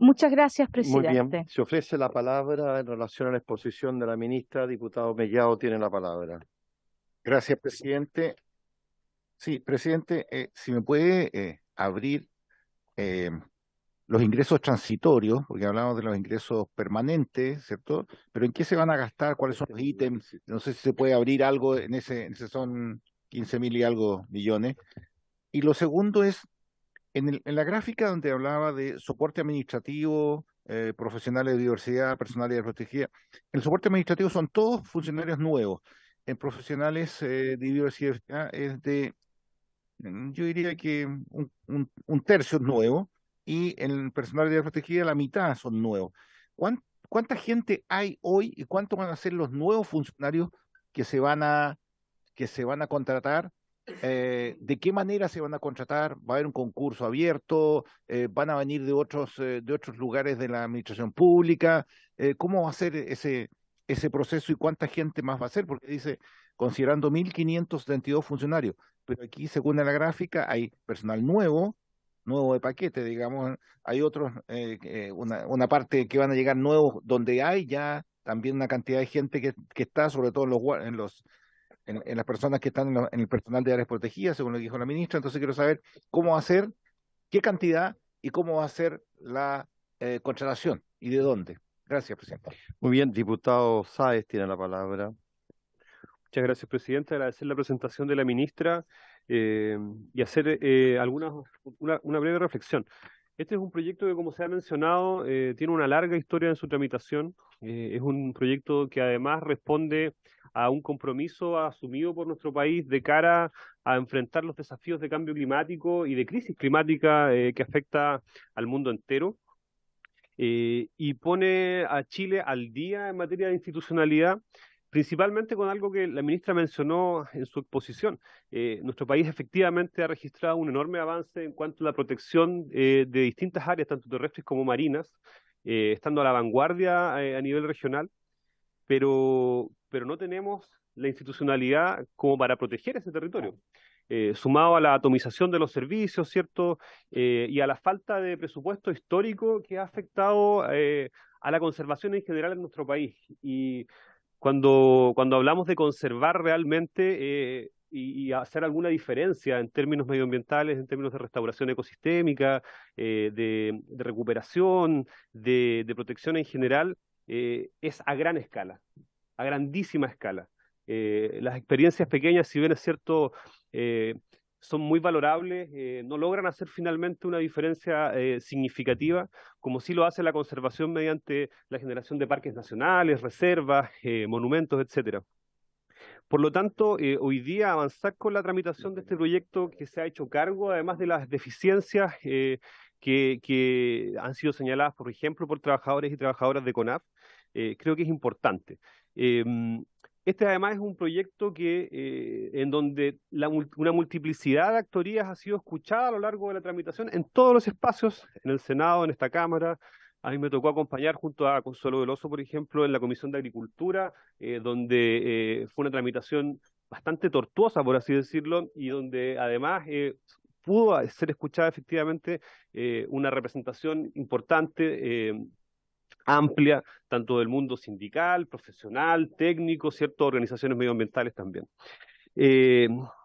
[SPEAKER 8] Muchas gracias,
[SPEAKER 2] Muy
[SPEAKER 8] presidente.
[SPEAKER 2] bien. Se ofrece la palabra en relación a la exposición de la ministra. Diputado Mellado tiene la palabra.
[SPEAKER 9] Gracias, presidente. Sí, presidente, si me puede abrir los ingresos transitorios, porque hablamos de los ingresos permanentes, ¿cierto? Pero ¿en qué se van a gastar? ¿Cuáles son los ítems? No sé si se puede abrir algo en ese son 15.000 y algo millones. Y lo segundo es, en la gráfica donde hablaba de soporte administrativo, profesionales de diversidad, personalidad protegida, el soporte administrativo son todos funcionarios nuevos. En profesionales de diversidad es yo diría que un tercio es nuevo, y en el personal de protegida la mitad son nuevos. ¿Cuánta gente hay hoy y cuánto van a ser los nuevos funcionarios que se van a contratar? ¿De qué manera se van a contratar? ¿Va a haber un concurso abierto? ¿Van a venir de otros lugares de la administración pública? ¿Cómo va a ser ese proceso y cuánta gente más va a ser? Porque dice, considerando 1.572 funcionarios, pero aquí, según la gráfica, hay personal nuevo de paquete, digamos, hay otros, una parte que van a llegar nuevos, donde hay ya también una cantidad de gente que está, sobre todo en las personas que están en el personal de áreas protegidas, según lo que dijo la ministra. Entonces quiero saber cómo va a ser, qué cantidad y cómo va a ser la contratación y de dónde. Gracias, presidente.
[SPEAKER 2] Muy bien, diputado Sáez tiene la palabra.
[SPEAKER 6] Muchas gracias, presidente. Agradecer la presentación de la ministra y hacer una breve reflexión. Este es un proyecto que, como se ha mencionado, tiene una larga historia en su tramitación. Es un proyecto que además responde a un compromiso asumido por nuestro país de cara a enfrentar los desafíos de cambio climático y de crisis climática que afecta al mundo entero. Y pone a Chile al día en materia de institucionalidad, principalmente con algo que la ministra mencionó en su exposición. Nuestro país efectivamente ha registrado un enorme avance en cuanto a la protección de distintas áreas, tanto terrestres como marinas, estando a la vanguardia a nivel regional, pero no tenemos la institucionalidad como para proteger ese territorio. Sumado a la atomización de los servicios, ¿cierto? Y a la falta de presupuesto histórico que ha afectado a la conservación en general en nuestro país. Y cuando hablamos de conservar realmente y hacer alguna diferencia en términos medioambientales, en términos de restauración ecosistémica, de recuperación, de protección en general, es a gran escala, a grandísima escala. Las experiencias pequeñas, si bien es cierto, son muy valorables, no logran hacer finalmente una diferencia significativa, como sí lo hace la conservación mediante la generación de parques nacionales, reservas, monumentos, etcétera. Por lo tanto, hoy día avanzar con la tramitación de este proyecto que se ha hecho cargo, además de las deficiencias que han sido señaladas, por ejemplo, por trabajadores y trabajadoras de CONAF, creo que es importante. Este además es un proyecto en donde una multiplicidad de actorías ha sido escuchada a lo largo de la tramitación en todos los espacios, en el Senado, en esta Cámara. A mí me tocó acompañar junto a Consuelo Veloso, por ejemplo, en la Comisión de Agricultura, donde fue una tramitación bastante tortuosa, por así decirlo, y donde además pudo ser escuchada efectivamente una representación importante, amplia, tanto del mundo sindical, profesional, técnico, ¿cierto? Organizaciones medioambientales también.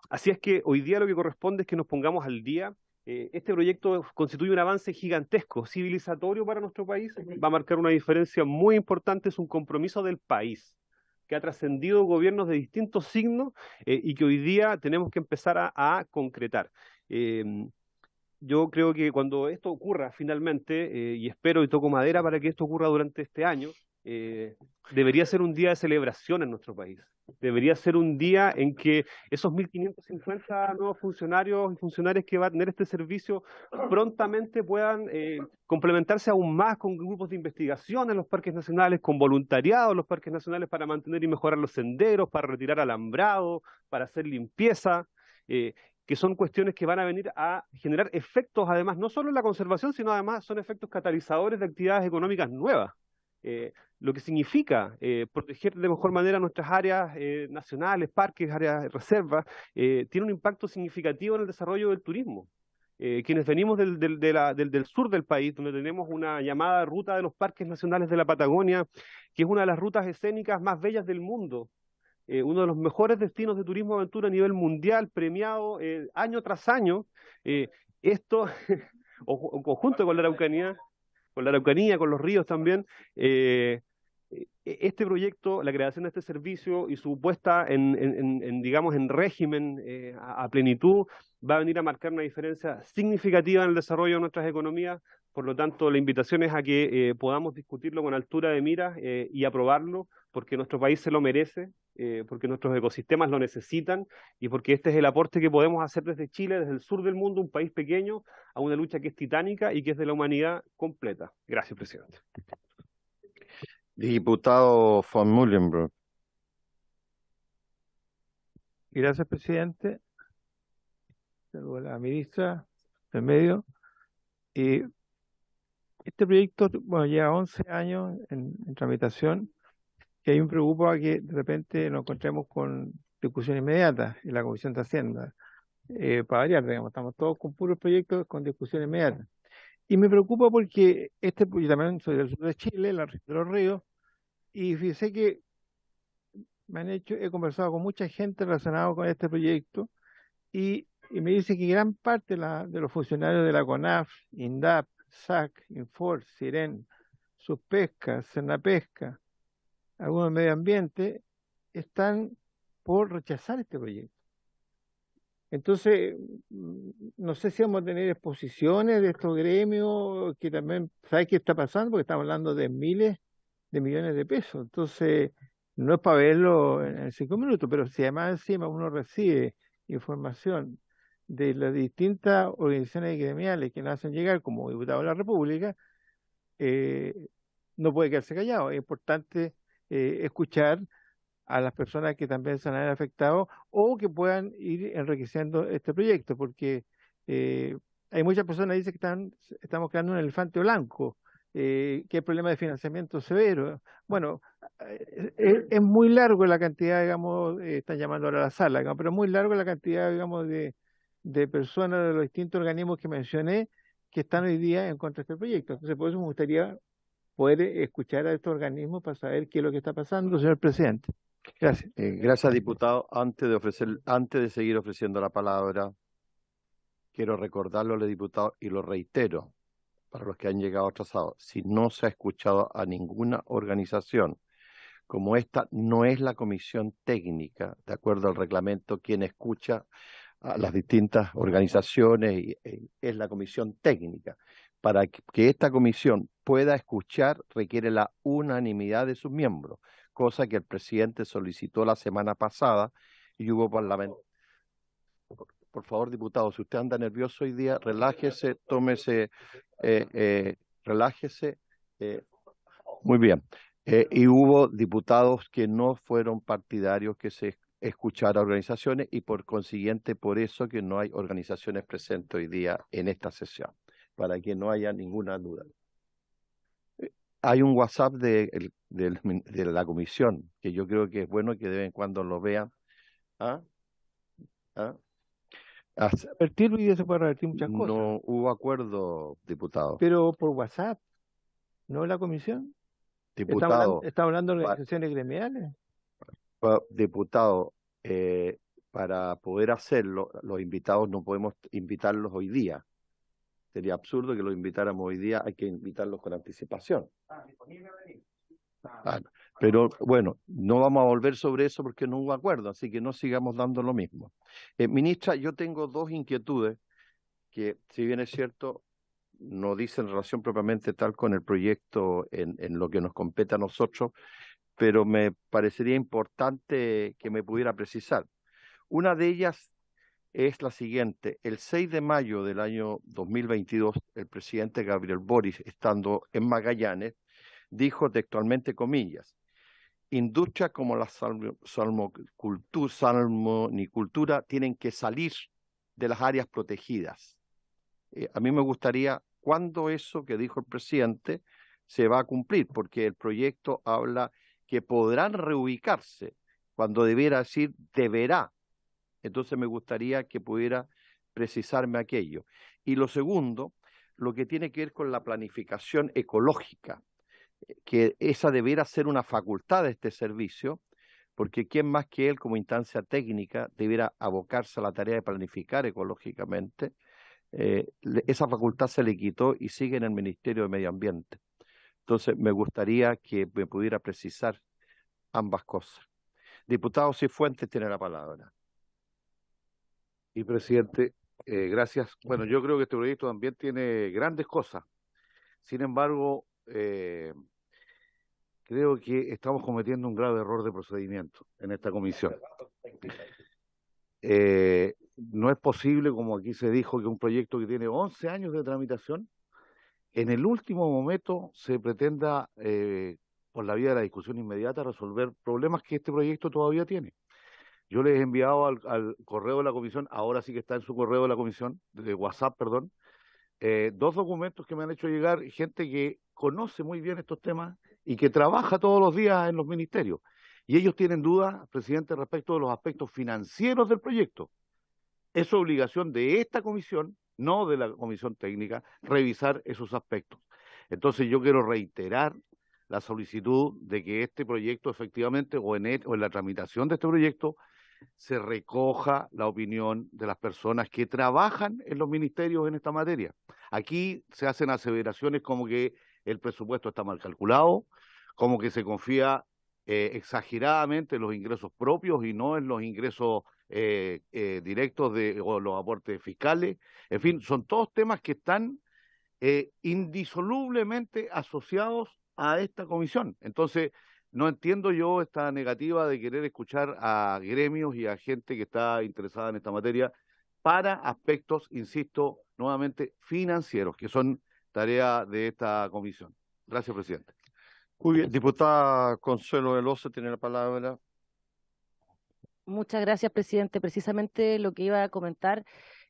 [SPEAKER 6] Así es que hoy día lo que corresponde es que nos pongamos al día. Este proyecto constituye un avance gigantesco, civilizatorio para nuestro país, va a marcar una diferencia muy importante, es un compromiso del país que ha trascendido gobiernos de distintos signos y que hoy día tenemos que empezar a concretar. Yo creo que cuando esto ocurra finalmente, y espero y toco madera para que esto ocurra durante este año, debería ser un día de celebración en nuestro país. Debería ser un día en que esos 1.550 nuevos funcionarios y funcionarias que va a tener este servicio prontamente puedan complementarse aún más con grupos de investigación en los parques nacionales, con voluntariado en los parques nacionales para mantener y mejorar los senderos, para retirar alambrado, para hacer limpieza. Que son cuestiones que van a venir a generar efectos, además, no solo en la conservación, sino además son efectos catalizadores de actividades económicas nuevas. Lo que significa proteger de mejor manera nuestras áreas nacionales, parques, áreas de reservas, tiene un impacto significativo en el desarrollo del turismo. Quienes venimos del sur del país, donde tenemos una llamada ruta de los parques nacionales de la Patagonia, que es una de las rutas escénicas más bellas del mundo, uno de los mejores destinos de turismo aventura a nivel mundial, premiado año tras año, esto, o conjunto con la Araucanía, con los ríos también, este proyecto, la creación de este servicio y su puesta digamos, en régimen a plenitud, va a venir a marcar una diferencia significativa en el desarrollo de nuestras economías. Por lo tanto, la invitación es a que podamos discutirlo con altura de miras y aprobarlo, porque nuestro país se lo merece, porque nuestros ecosistemas lo necesitan y porque este es el aporte que podemos hacer desde Chile, desde el sur del mundo, un país pequeño, a una lucha que es titánica y que es de la humanidad completa. Gracias, presidente.
[SPEAKER 2] Diputado von Mullenberg.
[SPEAKER 10] Gracias, presidente. Saludo a la ministra del Medio. Este proyecto, bueno, lleva 11 años en tramitación y ahí me preocupa que de repente nos encontremos con discusión inmediata en la Comisión de Hacienda. Para variar, digamos, estamos todos con puros proyectos con discusión inmediata. Y me preocupa porque yo también soy del sur de Chile, la región de los ríos, y fíjese que he conversado con mucha gente relacionada con este proyecto y me dice que gran parte de los funcionarios de la CONAF, INDAP, SAC, Infor, SIREN, Subpesca, Senapesca, algunos del medio ambiente, están por rechazar este proyecto. Entonces, no sé si vamos a tener exposiciones de estos gremios que también, ¿sabes qué está pasando? Porque estamos hablando de miles de millones de pesos. Entonces, no es para verlo en 5 minutos, pero si además encima uno recibe información de las distintas organizaciones gremiales que nos hacen llegar como diputado de la República, no puede quedarse callado. Es importante escuchar a las personas que también se han afectado o que puedan ir enriqueciendo este proyecto, porque hay muchas personas que dicen que estamos creando un elefante blanco, que hay problemas de financiamiento severo. Bueno, es muy largo la cantidad, digamos, están llamando ahora a la sala, digamos, pero es muy largo la cantidad, digamos, de personas de los distintos organismos que mencioné que están hoy día en contra de este proyecto. Entonces, por eso me gustaría poder escuchar a estos organismos para saber qué es lo que está pasando, señor presidente. Gracias.
[SPEAKER 2] Gracias, diputado. Antes de seguir ofreciendo la palabra, quiero recordarlo al diputado y lo reitero para los que han llegado atrasados. Si no se ha escuchado a ninguna organización, como esta no es la comisión técnica, de acuerdo al reglamento, quien escucha a las distintas organizaciones es la comisión técnica. Para que esta comisión pueda escuchar requiere la unanimidad de sus miembros, cosa que el presidente solicitó la semana pasada y hubo parlamento. Por favor, diputado, si usted anda nervioso hoy día, relájese, tómese, relájese. Muy bien. Y hubo diputados que no fueron partidarios que se escuchara organizaciones y por consiguiente por eso que no hay organizaciones presentes hoy día en esta sesión, para que no haya ninguna duda. Hay un WhatsApp de la comisión, que yo creo que es bueno que de vez en cuando lo vean. ¿Ah? ¿Ah? Hace-
[SPEAKER 10] Revertirlo y se puede revertir muchas cosas.
[SPEAKER 2] No hubo acuerdo, diputado.
[SPEAKER 10] Pero por WhatsApp, no en la comisión.
[SPEAKER 2] Diputado,
[SPEAKER 10] Estamos hablando de
[SPEAKER 2] pa-
[SPEAKER 10] organizaciones gremiales.
[SPEAKER 2] diputado, para poder hacerlo, los invitados no podemos invitarlos hoy día. Sería absurdo que los invitáramos hoy día, hay que invitarlos con anticipación. Ah, pero bueno, no vamos a volver sobre eso porque no hubo acuerdo, así que no sigamos dando lo mismo. Ministra, yo tengo dos inquietudes que, si bien es cierto, no dicen relación propiamente tal con el proyecto en lo que nos compete a nosotros, pero me parecería importante que me pudiera precisar. Una de ellas es la siguiente. El 6 de mayo del año 2022, el presidente Gabriel Boric, estando en Magallanes, dijo textualmente, comillas, industrias como la salmonicultura tienen que salir de las áreas protegidas. A mí me gustaría, ¿cuándo eso que dijo el presidente se va a cumplir? Porque el proyecto habla que podrán reubicarse, cuando debiera decir deberá. Entonces me gustaría que pudiera precisarme aquello. Y lo segundo, lo que tiene que ver con la planificación ecológica, que esa debiera ser una facultad de este servicio, porque quién más que él como instancia técnica debiera abocarse a la tarea de planificar ecológicamente. Esa facultad se le quitó y sigue en el Ministerio de Medio Ambiente. Entonces me gustaría que me pudiera precisar ambas cosas. Diputado Cifuentes tiene la palabra.
[SPEAKER 3] Y presidente, gracias. Bueno, yo creo que este proyecto también tiene grandes cosas. Sin embargo, creo que estamos cometiendo un grave error de procedimiento en esta comisión. No es posible, como aquí se dijo, que un proyecto que tiene 11 años de tramitación, en el último momento se pretenda, por la vía de la discusión inmediata, resolver problemas que este proyecto todavía tiene. Yo les he enviado al correo de la comisión, ahora sí que está en su correo de la comisión, de WhatsApp, perdón, dos documentos que me han hecho llegar gente que conoce muy bien estos temas y que trabaja todos los días en los ministerios. Y ellos tienen dudas, presidente, respecto de los aspectos financieros del proyecto. Es obligación de esta comisión, no de la comisión técnica, revisar esos aspectos. Entonces yo quiero reiterar la solicitud de que este proyecto efectivamente, o en la tramitación de este proyecto, se recoja la opinión de las personas que trabajan en los ministerios en esta materia. Aquí se hacen aseveraciones como que el presupuesto está mal calculado, como que se confía exageradamente en los ingresos propios y no en los ingresos directos o los aportes fiscales. En fin, son todos temas que están indisolublemente asociados a esta comisión. Entonces, no entiendo yo esta negativa de querer escuchar a gremios y a gente que está interesada en esta materia para aspectos, insisto, nuevamente financieros, que son tarea de esta comisión. Gracias, presidente.
[SPEAKER 2] Muy bien, diputada Consuelo Veloso tiene la palabra.
[SPEAKER 11] Muchas gracias, presidente. Precisamente lo que iba a comentar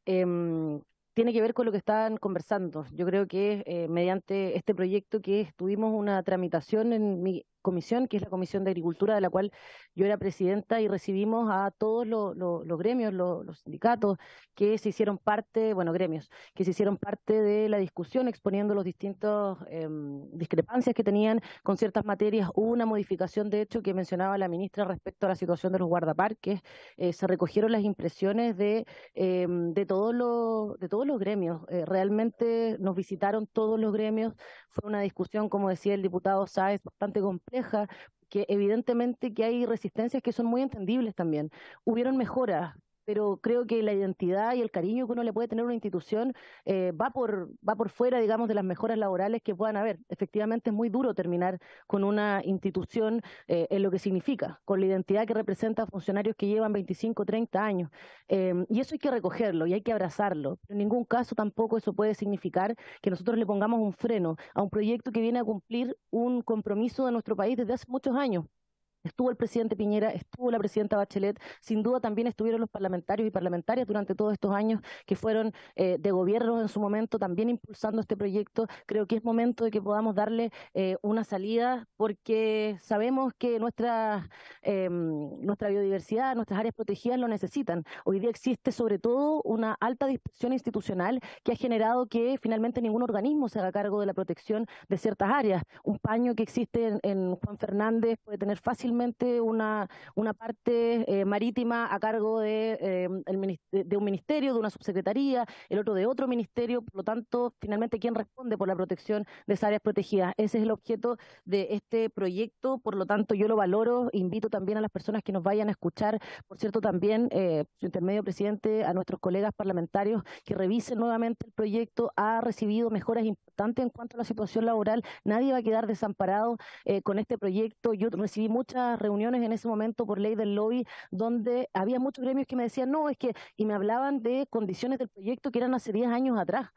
[SPEAKER 11] tiene que ver con lo que estaban conversando. Yo creo que mediante este proyecto que tuvimos una tramitación en mi comisión, que es la Comisión de Agricultura, de la cual yo era presidenta, y recibimos a todos los gremios, los sindicatos que se hicieron parte, bueno, gremios, que se hicieron parte de la discusión exponiendo los distintos discrepancias que tenían con ciertas materias. Hubo una modificación, de hecho, que mencionaba la ministra respecto a la situación de los guardaparques. Se recogieron las impresiones de todos los gremios. Realmente nos visitaron todos los gremios. Fue una discusión, como decía el diputado Sáez, bastante compleja, que evidentemente que hay resistencias que son muy entendibles también. Hubieron mejoras, pero creo que la identidad y el cariño que uno le puede tener a una institución va por fuera, digamos, de las mejoras laborales que puedan haber. Efectivamente es muy duro terminar con una institución en lo que significa, con la identidad que representa a funcionarios que llevan 25, 30 años. Y eso hay que recogerlo y hay que abrazarlo. En ningún caso tampoco eso puede significar que nosotros le pongamos un freno a un proyecto que viene a cumplir un compromiso de nuestro país desde hace muchos años. estuvo el presidente Piñera, estuvo la presidenta Bachelet, sin duda también estuvieron los parlamentarios y parlamentarias durante todos estos años que fueron de gobierno en su momento también impulsando este proyecto. Creo que es momento de que podamos darle una salida porque sabemos que nuestra biodiversidad, nuestras áreas protegidas lo necesitan. Hoy día existe sobre todo una alta dispersión institucional que ha generado que finalmente ningún organismo se haga cargo de la protección de ciertas áreas. Un paño que existe en Juan Fernández puede tener fácilmente una parte marítima a cargo de un ministerio, de una subsecretaría, el otro de otro ministerio, por lo tanto, finalmente, ¿quién responde por la protección de esas áreas protegidas? Ese es el objeto de este proyecto, por lo tanto, yo lo valoro, invito también a las personas que nos vayan a escuchar, por cierto, también, su intermedio, presidente, a nuestros colegas parlamentarios que revisen nuevamente el proyecto. Ha recibido mejoras importantes en cuanto a la situación laboral, nadie va a quedar desamparado con este proyecto. Yo recibí muchas reuniones en ese momento por ley del lobby, donde había muchos gremios que me decían, no, es que, y me hablaban de condiciones del proyecto que eran hace 10 años atrás,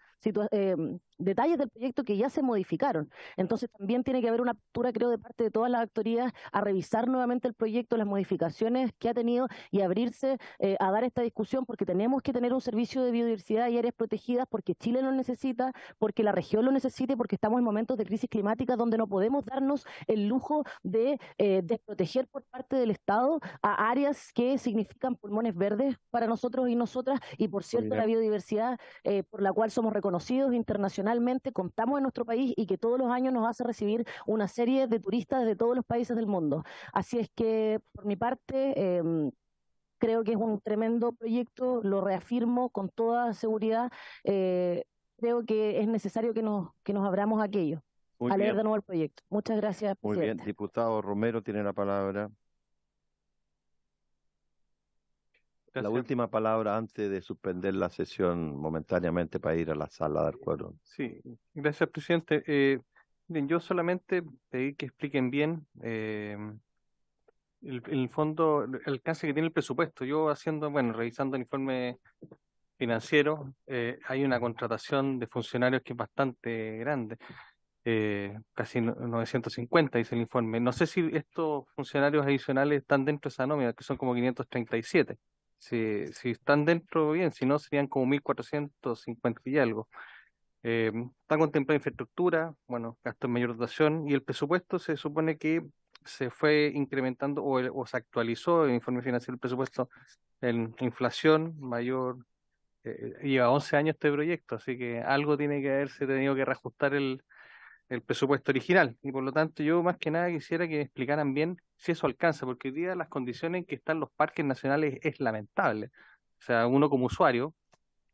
[SPEAKER 11] detalles del proyecto que ya se modificaron. Entonces también tiene que haber una postura, creo, de parte de todas las autoridades a revisar nuevamente el proyecto, las modificaciones que ha tenido y abrirse a dar esta discusión, porque tenemos que tener un servicio de biodiversidad y áreas protegidas, porque Chile lo necesita, porque la región lo necesita y porque estamos en momentos de crisis climática donde no podemos darnos el lujo de desproteger por parte del Estado a áreas que significan pulmones verdes para nosotros y nosotras, y por cierto la biodiversidad por la cual somos reconocidos internacionalmente, contamos en nuestro país y que todos los años nos hace recibir una serie de turistas de todos los países del mundo. Así es que, por mi parte, creo que es un tremendo proyecto, lo reafirmo con toda seguridad. Creo que es necesario que nos abramos a aquello, a leer de nuevo el proyecto. Muchas gracias,
[SPEAKER 2] Muy
[SPEAKER 11] presidente.
[SPEAKER 2] bien, diputado Romero tiene la palabra. La última palabra antes de suspender la sesión momentáneamente para ir a la sala a dar quórum.
[SPEAKER 5] Sí, gracias, presidente. Bien, yo solamente pedí que expliquen bien el fondo, el alcance que tiene el presupuesto. Yo revisando el informe financiero, hay una contratación de funcionarios que es bastante grande, casi 950 dice el informe. No sé si estos funcionarios adicionales están dentro de esa nómina, que son como 537. Si están dentro, bien, si no, serían como 1.450 y algo. Está contemplada infraestructura, gasto en mayor dotación, y el presupuesto se supone que se fue incrementando o se actualizó el informe financiero del presupuesto en inflación mayor. Lleva 11 años este proyecto, así que algo tiene que haberse tenido que reajustar el presupuesto original, y por lo tanto yo más que nada quisiera que me explicaran bien si eso alcanza, porque hoy día las condiciones en que están los parques nacionales es lamentable. O sea, uno como usuario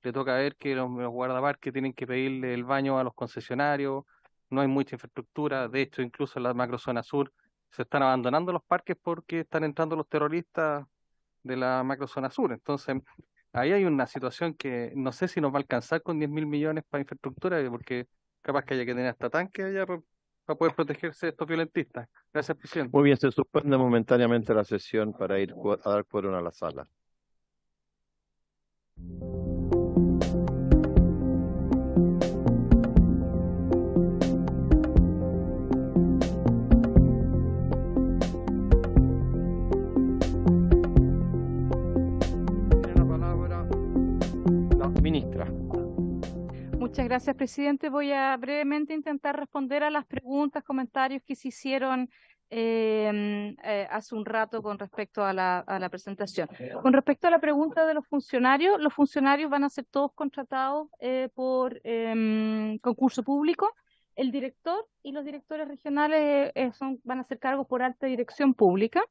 [SPEAKER 5] le toca ver que los guardaparques tienen que pedirle el baño a los concesionarios, no hay mucha infraestructura, de hecho incluso en la macrozona sur se están abandonando los parques porque están entrando los terroristas de la macrozona sur. Entonces ahí hay una situación que no sé si nos va a alcanzar con 10.000 millones para infraestructura, porque capaz que haya que tener hasta tanques allá para poder protegerse de estos violentistas. Gracias, presidente.
[SPEAKER 2] Muy bien, se suspende momentáneamente la sesión para ir a dar quórum a la sala. Tiene la palabra la ministra.
[SPEAKER 8] Muchas gracias, presidente. Voy a brevemente intentar responder a las preguntas, comentarios que se hicieron hace un rato con respecto a la presentación. Con respecto a la pregunta de los funcionarios van a ser todos contratados por concurso público. El director y los directores regionales van a ser cargos por alta dirección pública.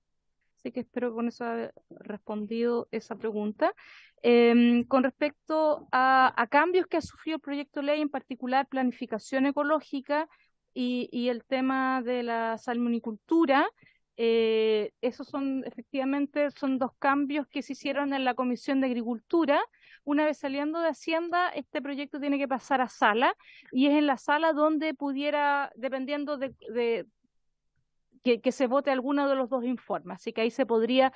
[SPEAKER 8] Así que espero con eso haber respondido esa pregunta. Con respecto a cambios que ha sufrido el proyecto de ley, en particular planificación ecológica y el tema de la salmonicultura, esos efectivamente son dos cambios que se hicieron en la Comisión de Agricultura. Una vez saliendo de Hacienda, este proyecto tiene que pasar a sala, y es en la sala donde pudiera, dependiendo de que se vote alguno de los dos informes. Así que ahí se podría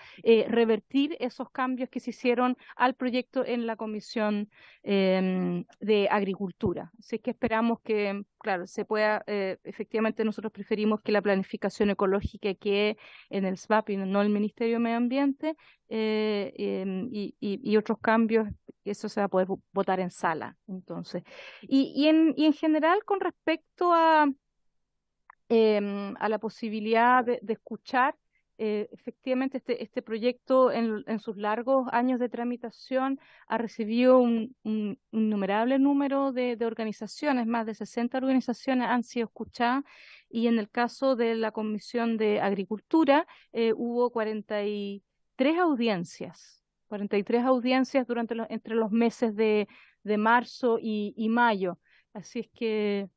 [SPEAKER 8] revertir esos cambios que se hicieron al proyecto en la Comisión de Agricultura. Así que esperamos que, claro, se pueda, efectivamente nosotros preferimos que la planificación ecológica quede en el SBAP y no el Ministerio de Medio Ambiente, y otros cambios, eso se va a poder votar en sala. Entonces, y en general con respecto a la posibilidad de escuchar, efectivamente este proyecto en sus largos años de tramitación ha recibido un innumerable número de organizaciones, más de 60 organizaciones han sido escuchadas, y en el caso de la Comisión de Agricultura hubo 43 audiencias. 43 audiencias entre los meses de marzo y mayo. Así es que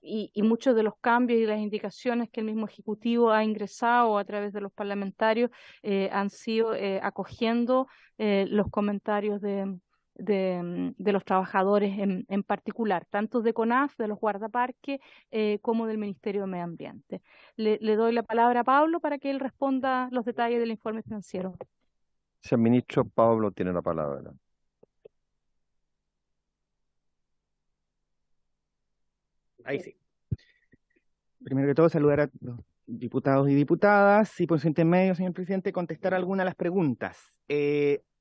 [SPEAKER 8] y muchos de los cambios y las indicaciones que el mismo Ejecutivo ha ingresado a través de los parlamentarios han sido acogiendo los comentarios de los trabajadores en particular, tanto de CONAF, de los guardaparques, como del Ministerio de Medio Ambiente. Le doy la palabra a Pablo para que él responda los detalles del informe financiero.
[SPEAKER 2] Señor ministro, Pablo tiene la palabra.
[SPEAKER 12] Ahí sí. Primero que todo, saludar a los diputados y diputadas y por su intermedio, señor presidente, contestar algunas de las preguntas.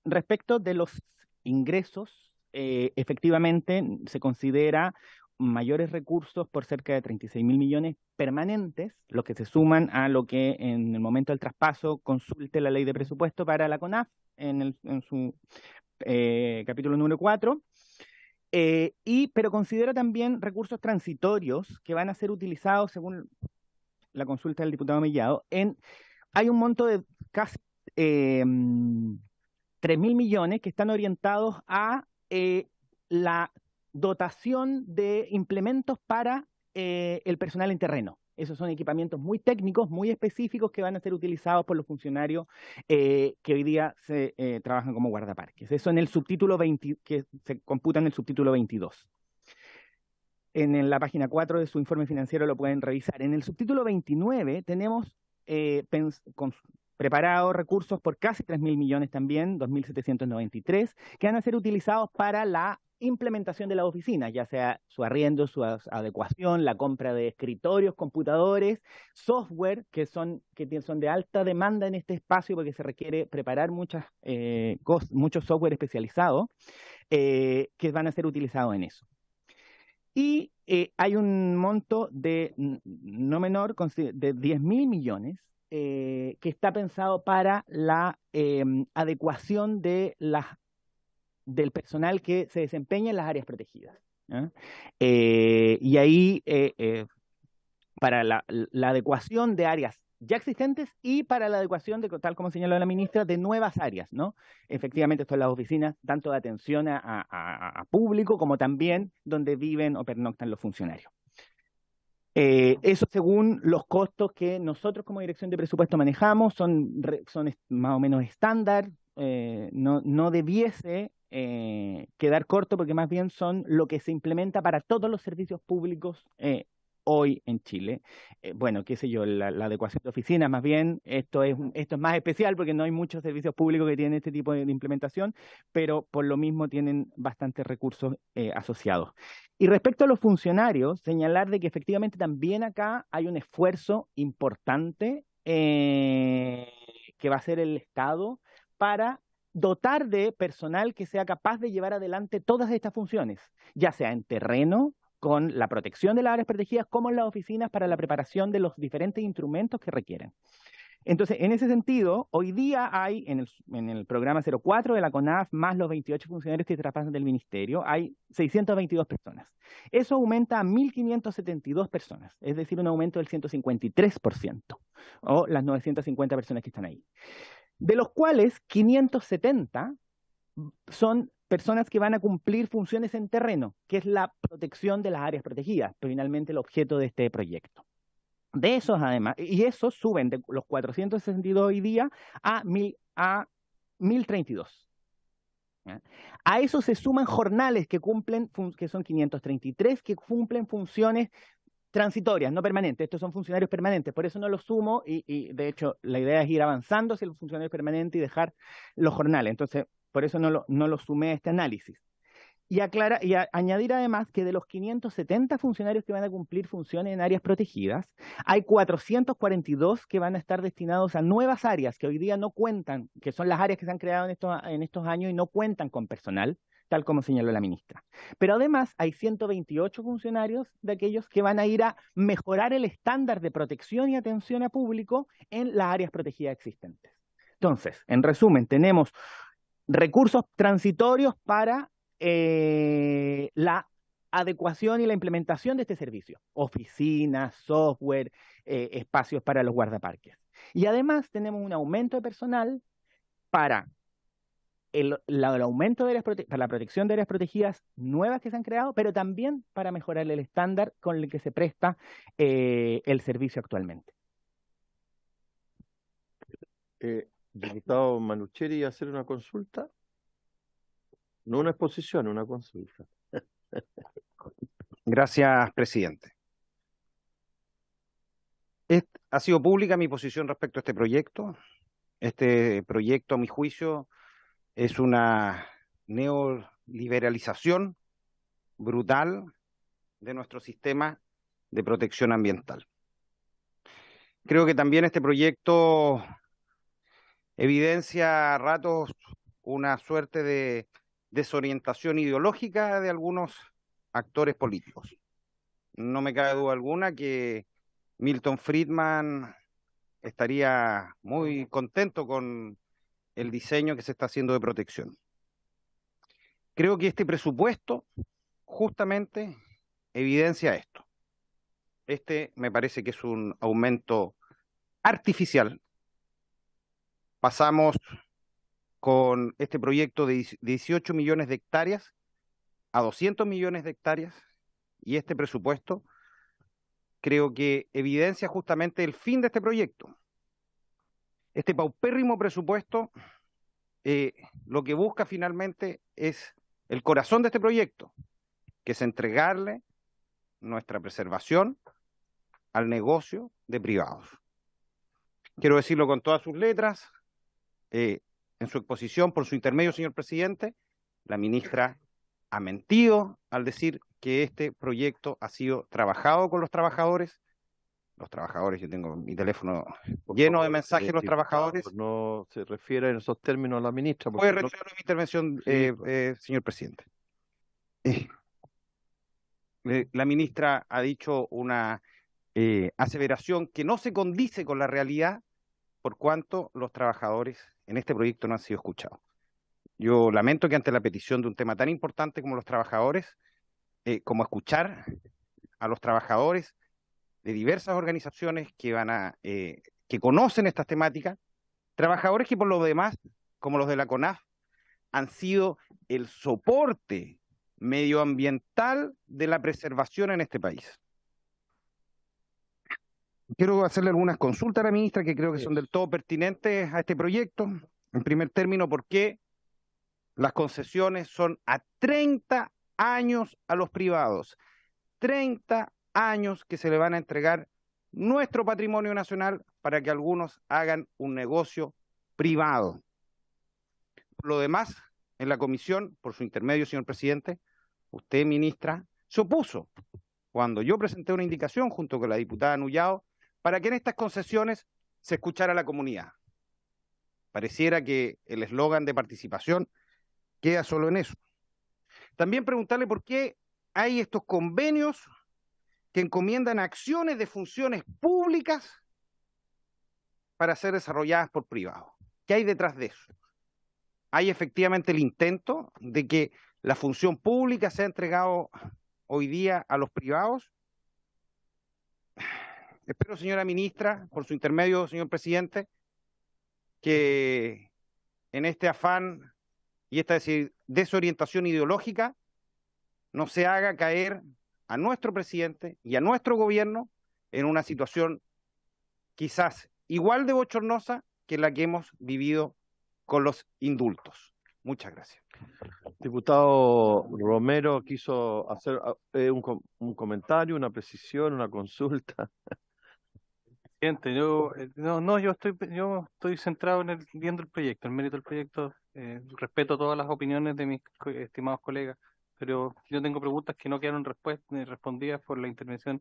[SPEAKER 12] Respecto de los ingresos, efectivamente se considera mayores recursos por cerca de 36.000 millones permanentes, los que se suman a lo que en el momento del traspaso consulte la ley de presupuesto para la CONAF en su capítulo número 4. Pero considera también recursos transitorios que van a ser utilizados, según la consulta del diputado Mellado, hay un monto de casi 3.000 millones que están orientados a la dotación de implementos para el personal en terreno. Esos son equipamientos muy técnicos, muy específicos que van a ser utilizados por los funcionarios que hoy día se trabajan como guardaparques. Eso en el subtítulo 20, que se computa en el subtítulo 22. En la página 4 de su informe financiero lo pueden revisar. En el subtítulo 29 tenemos preparados recursos por casi 3.000 millones también, 2.793, que van a ser utilizados para la implementación de las oficinas, ya sea su arriendo, su adecuación, la compra de escritorios, computadores, software que son de alta demanda en este espacio porque se requiere preparar muchos software especializados que van a ser utilizados en eso. Y hay un monto no menor de 10.000 millones que está pensado para la adecuación del personal que se desempeña en las áreas protegidas. Y ahí para la adecuación de áreas ya existentes y para la adecuación, tal como señaló la ministra, de nuevas áreas, ¿no? Efectivamente, esto es las oficinas tanto de atención a público como también donde viven o pernoctan los funcionarios. Eso según los costos que nosotros como Dirección de Presupuesto manejamos, son más o menos estándar, no debiese quedar corto porque más bien son lo que se implementa para todos los servicios públicos hoy en Chile. Bueno, qué sé yo, la adecuación de oficinas, más bien, esto es más especial porque no hay muchos servicios públicos que tienen este tipo de implementación, pero por lo mismo tienen bastantes recursos asociados. Y respecto a los funcionarios, señalar de que efectivamente también acá hay un esfuerzo importante que va a hacer el Estado para dotar de personal que sea capaz de llevar adelante todas estas funciones, ya sea en terreno, con la protección de las áreas protegidas, como en las oficinas para la preparación de los diferentes instrumentos que requieren. Entonces, en ese sentido, hoy día hay en el programa 04 de la CONAF, más los 28 funcionarios que traspasan del Ministerio, hay 622 personas. Eso aumenta a 1.572 personas, es decir, un aumento del 153%, o las 950 personas que están ahí. De los cuales 570 son personas que van a cumplir funciones en terreno, que es la protección de las áreas protegidas, finalmente el objeto de este proyecto. De esos, además, y esos suben de los 462 hoy día a 1.032. ¿Ya? A eso se suman jornales que son 533, que cumplen funciones transitorias, no permanentes. Estos son funcionarios permanentes, por eso no los sumo y de hecho la idea es ir avanzando hacia los funcionarios permanentes y dejar los jornales. Entonces, por eso no lo sumé a este análisis. Y añadir además que de los 570 funcionarios que van a cumplir funciones en áreas protegidas, hay 442 que van a estar destinados a nuevas áreas que hoy día no cuentan, que son las áreas que se han creado en estos años y no cuentan con personal, tal como señaló la ministra. Pero además hay 128 funcionarios de aquellos que van a ir a mejorar el estándar de protección y atención a público en las áreas protegidas existentes. Entonces, en resumen, tenemos recursos transitorios para la adecuación y la implementación de este servicio. Oficinas, software, espacios para los guardaparques. Y además tenemos un aumento de personal para el aumento de para la protección de áreas protegidas nuevas que se han creado, pero también para mejorar el estándar con el que se presta el servicio actualmente.
[SPEAKER 2] Diputado Manucheri, hacer una consulta. No una exposición, una consulta.
[SPEAKER 13] Gracias, presidente. Ha sido pública mi posición respecto a este proyecto. Este proyecto, a mi juicio, es una neoliberalización brutal de nuestro sistema de protección ambiental. Creo que también este proyecto evidencia a ratos una suerte de desorientación ideológica de algunos actores políticos. No me cabe duda alguna que Milton Friedman estaría muy contento con el diseño que se está haciendo de protección. Creo que este presupuesto justamente evidencia esto. Este me parece que es un aumento artificial. Pasamos con este proyecto de 18 millones de hectáreas a 200 millones de hectáreas, y este presupuesto creo que evidencia justamente el fin de este proyecto. Este paupérrimo presupuesto lo que busca finalmente es el corazón de este proyecto, que es entregarle nuestra preservación al negocio de privados. Quiero decirlo con todas sus letras. En su exposición, por su intermedio, señor presidente, la ministra ha mentido al decir que este proyecto ha sido trabajado con los trabajadores. Los trabajadores, yo tengo mi teléfono lleno de mensajes de los trabajadores.
[SPEAKER 2] No se refiere en esos términos a la ministra.
[SPEAKER 13] Puede retirar mi intervención, señor presidente. La ministra ha dicho una aseveración que no se condice con la realidad, por cuanto los trabajadores en este proyecto no han sido escuchados. Yo lamento que ante la petición de un tema tan importante como los trabajadores, como escuchar a los trabajadores de diversas organizaciones que conocen estas temáticas, trabajadores que por lo demás, como los de la CONAF, han sido el soporte medioambiental de la preservación en este país. Quiero hacerle algunas consultas a la ministra que creo que son del todo pertinentes a este proyecto. En primer término, ¿por qué las concesiones son a 30 años a los privados? 30 años que se le van a entregar nuestro patrimonio nacional para que algunos hagan un negocio privado. Por lo demás, en la comisión, por su intermedio, señor presidente, usted, ministra, se opuso cuando yo presenté una indicación junto con la diputada Nullao para que en estas concesiones se escuchara a la comunidad. Pareciera que el eslogan de participación queda solo en eso. También preguntarle por qué hay estos convenios que encomiendan acciones de funciones públicas para ser desarrolladas por privados. ¿Qué hay detrás de eso? ¿Hay efectivamente el intento de que la función pública sea entregado hoy día a los privados? Espero, señora ministra, por su intermedio, señor presidente, que en este afán y esta desorientación ideológica no se haga caer a nuestro presidente y a nuestro gobierno en una situación quizás igual de bochornosa que la que hemos vivido con los indultos. Muchas gracias.
[SPEAKER 2] Diputado Romero quiso hacer un comentario, una precisión, una consulta.
[SPEAKER 5] Presidente, yo estoy centrado en viendo el proyecto, el mérito del proyecto. Respeto todas las opiniones de mis estimados colegas, pero yo tengo preguntas que no quedaron respondidas por la intervención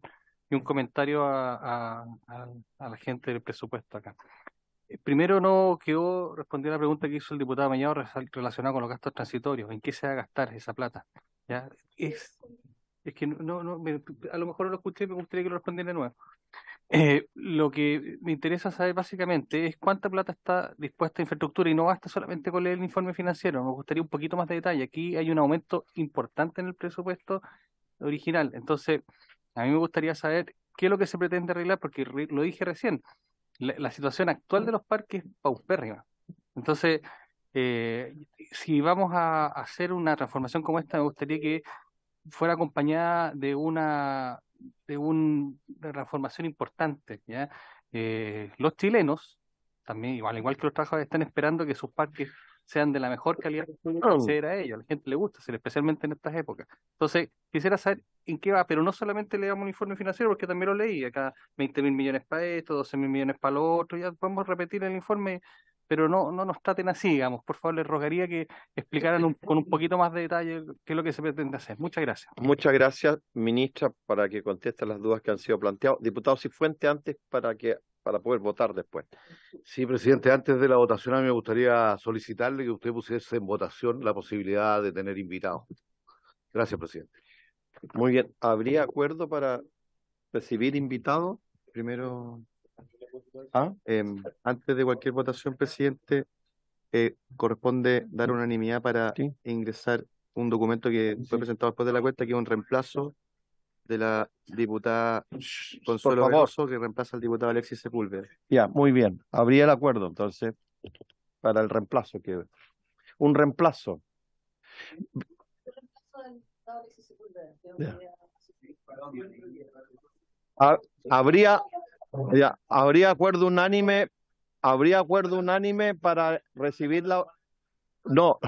[SPEAKER 5] y un comentario a la gente del presupuesto acá. Primero no quedó respondida la pregunta que hizo el diputado Mellado relacionada con los gastos transitorios. ¿En qué se va a gastar esa plata? ¿Ya? Es que a lo mejor no lo escuché y me gustaría que lo respondiera de nuevo. Lo que me interesa saber básicamente es cuánta plata está dispuesta a infraestructura y no basta solamente con leer el informe financiero. Me gustaría un poquito más de detalle. Aquí hay un aumento importante en el presupuesto original. Entonces, a mí me gustaría saber qué es lo que se pretende arreglar, porque lo dije recién, la situación actual de los parques es paupérrima. Entonces, si vamos a hacer una transformación como esta, me gustaría que fuera acompañada de una transformación importante, ¿ya? Los chilenos, también, al igual que los trabajadores, están esperando que sus parques sean de la mejor calidad posible para acceder a ellos. A la gente le gusta hacer, especialmente en estas épocas. Entonces, quisiera saber en qué va, pero no solamente le damos un informe financiero, porque también lo leí, acá 20.000 millones para esto, 12.000 millones para lo otro, ya podemos repetir el informe, pero no nos traten así, digamos. Por favor, les rogaría que explicaran con un poquito más de detalle qué es lo que se pretende hacer. Muchas gracias.
[SPEAKER 2] Muchas gracias, ministra, para que conteste las dudas que han sido planteadas. Diputado Cifuentes, antes para poder votar después.
[SPEAKER 3] Sí, presidente, antes de la votación a mí me gustaría solicitarle que usted pusiese en votación la posibilidad de tener invitados. Gracias, presidente.
[SPEAKER 2] Muy bien. ¿Habría acuerdo para recibir invitados?
[SPEAKER 1] Primero, antes de cualquier votación, presidente, corresponde dar unanimidad para ingresar un documento que fue presentado después de la cuenta, que es un reemplazo de la diputada Consuelo Veloso, que reemplaza al diputado Alexis Sepúlveda.
[SPEAKER 2] Ya, muy bien. Habría el acuerdo, entonces, para el reemplazo. Un reemplazo. Habría acuerdo unánime. ¿Habría acuerdo unánime para recibirla? No.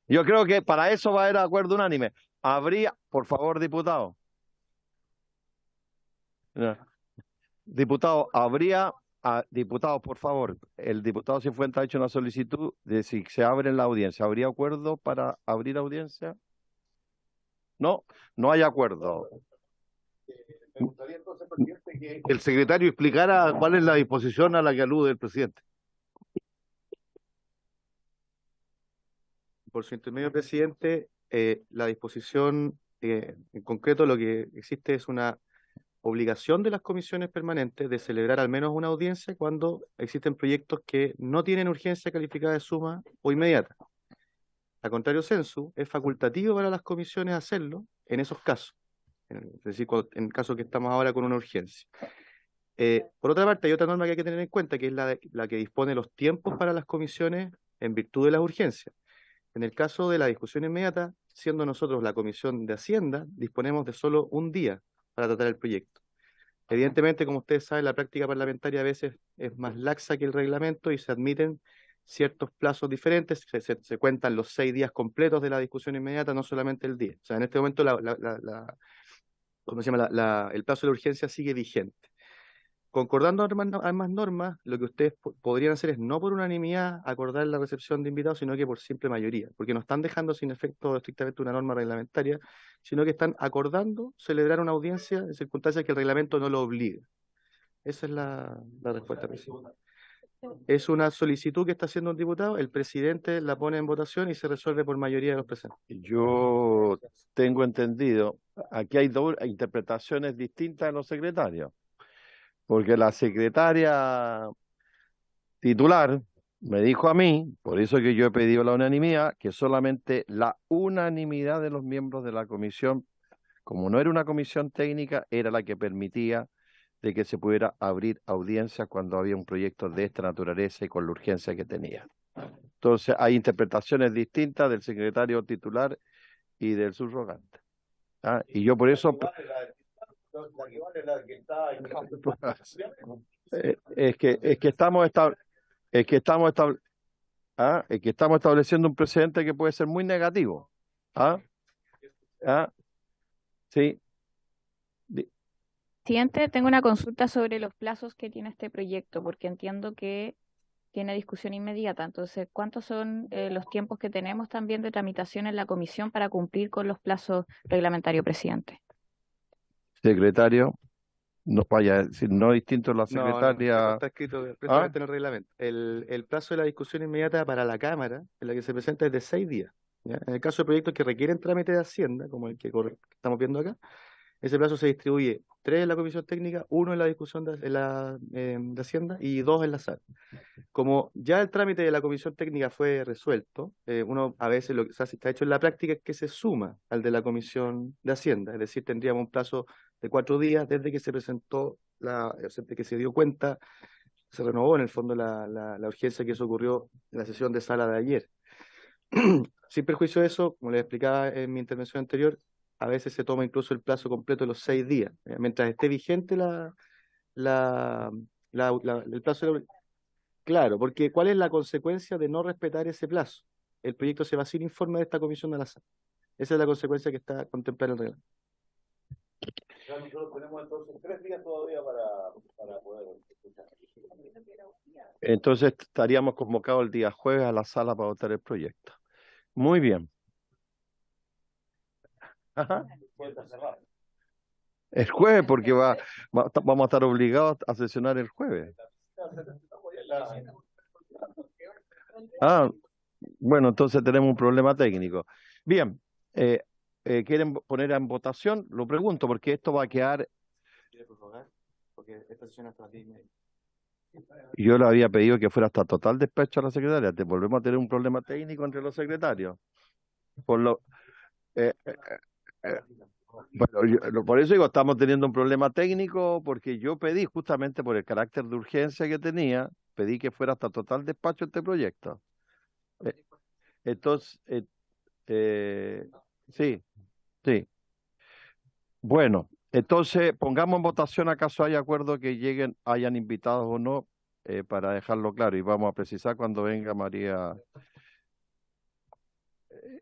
[SPEAKER 2] Yo creo que para eso va a haber acuerdo unánime. Por favor, diputado. Diputado, diputado, por favor, el diputado Cifuentes ha hecho una solicitud de si se abre la audiencia. ¿Habría acuerdo para abrir audiencia? No hay acuerdo.
[SPEAKER 3] Me gustaría entonces, presidente, que el secretario explicara cuál es la disposición a la que alude el presidente.
[SPEAKER 1] Por su intermedio, presidente, la disposición, en concreto, lo que existe es una obligación de las comisiones permanentes de celebrar al menos una audiencia cuando existen proyectos que no tienen urgencia calificada de suma o inmediata. A contrario sensu, es facultativo para las comisiones hacerlo en esos casos, es decir, en el caso que estamos ahora con una urgencia. Por otra parte, hay otra norma que hay que tener en cuenta, que es la que dispone los tiempos para las comisiones en virtud de las urgencias. En el caso de la discusión inmediata, siendo nosotros la Comisión de Hacienda, disponemos de solo un día para tratar el proyecto. Evidentemente, como ustedes saben, la práctica parlamentaria a veces es más laxa que el reglamento y se admiten ciertos plazos diferentes, se cuentan los 6 días completos de la discusión inmediata, no solamente el día. O sea, en este momento ¿cómo se llama? El plazo de la urgencia sigue vigente. Concordando ambas normas, lo que ustedes podrían hacer es no por unanimidad acordar la recepción de invitados, sino que por simple mayoría, porque no están dejando sin efecto estrictamente una norma reglamentaria, sino que están acordando celebrar una audiencia en circunstancias que el reglamento no lo obliga. Esa es la respuesta, presidente. Es una solicitud que está haciendo un diputado, el presidente la pone en votación y se resuelve por mayoría de los presentes.
[SPEAKER 2] Yo tengo entendido, aquí hay dos interpretaciones distintas de los secretarios, porque la secretaria titular me dijo a mí, por eso que yo he pedido la unanimidad, que solamente la unanimidad de los miembros de la comisión, como no era una comisión técnica, era la que permitía de que se pudiera abrir audiencias cuando había un proyecto de esta naturaleza y con la urgencia que tenía. Entonces hay interpretaciones distintas del secretario titular y del subrogante. Y yo por eso... Es que estamos Es que estamos estableciendo un precedente que puede ser muy negativo. ¿Ah? ¿Ah? Sí.
[SPEAKER 7] Presidente, tengo una consulta sobre los plazos que tiene este proyecto, porque entiendo que tiene discusión inmediata. Entonces, ¿cuántos son los tiempos que tenemos también de tramitación en la comisión para cumplir con los plazos reglamentarios, presidente?
[SPEAKER 2] Secretario, no vaya a decir, no distinto a la
[SPEAKER 1] No, no,
[SPEAKER 2] secretaria.
[SPEAKER 1] está escrito
[SPEAKER 2] ¿Ah?
[SPEAKER 1] precisamente en el reglamento. El plazo de la discusión inmediata para la Cámara, en la que se presenta, es de 6 días. ¿Ya? En el caso de proyectos que requieren trámite de Hacienda, como el que estamos viendo acá, ese plazo se distribuye 3 en la comisión técnica, 1 en la discusión de Hacienda y 2 en la sala. Como ya el trámite de la comisión técnica fue resuelto, uno a veces lo que se ha hecho en la práctica es que se suma al de la comisión de Hacienda, es decir, tendríamos un plazo de 4 días desde que se presentó, o sea, desde que se dio cuenta, se renovó en el fondo la urgencia que eso ocurrió en la sesión de sala de ayer. Sin perjuicio de eso, como les explicaba en mi intervención anterior, a veces se toma incluso el plazo completo de los 6 días. Mientras esté vigente el plazo de la. Claro, porque ¿cuál es la consecuencia de no respetar ese plazo? El proyecto se va sin informe de esta comisión de la sala. Esa es la consecuencia que está contemplada en el reglamento.
[SPEAKER 3] Nosotros tenemos entonces 3 días todavía para poder escuchar.
[SPEAKER 2] Entonces estaríamos convocados el día jueves a la sala para votar el proyecto. Muy bien. Ajá. El jueves, porque vamos a estar obligados a sesionar el jueves. Bueno, entonces tenemos un problema técnico. Bien, ¿quieren poner en votación? Lo pregunto, porque esto va a quedar.
[SPEAKER 1] ¿Quiere prorrogar? Porque esta sesión hasta las 10:30.
[SPEAKER 2] Yo le había pedido que fuera hasta total despacho a la secretaria. Te volvemos a tener un problema técnico entre los secretarios. Bueno, por eso digo, estamos teniendo un problema técnico, porque yo pedí, justamente por el carácter de urgencia que tenía, pedí que fuera hasta total despacho este proyecto. Entonces, sí. Bueno, entonces pongamos en votación acaso hay acuerdo que hayan invitados o no, para dejarlo claro, y vamos a precisar cuando venga María.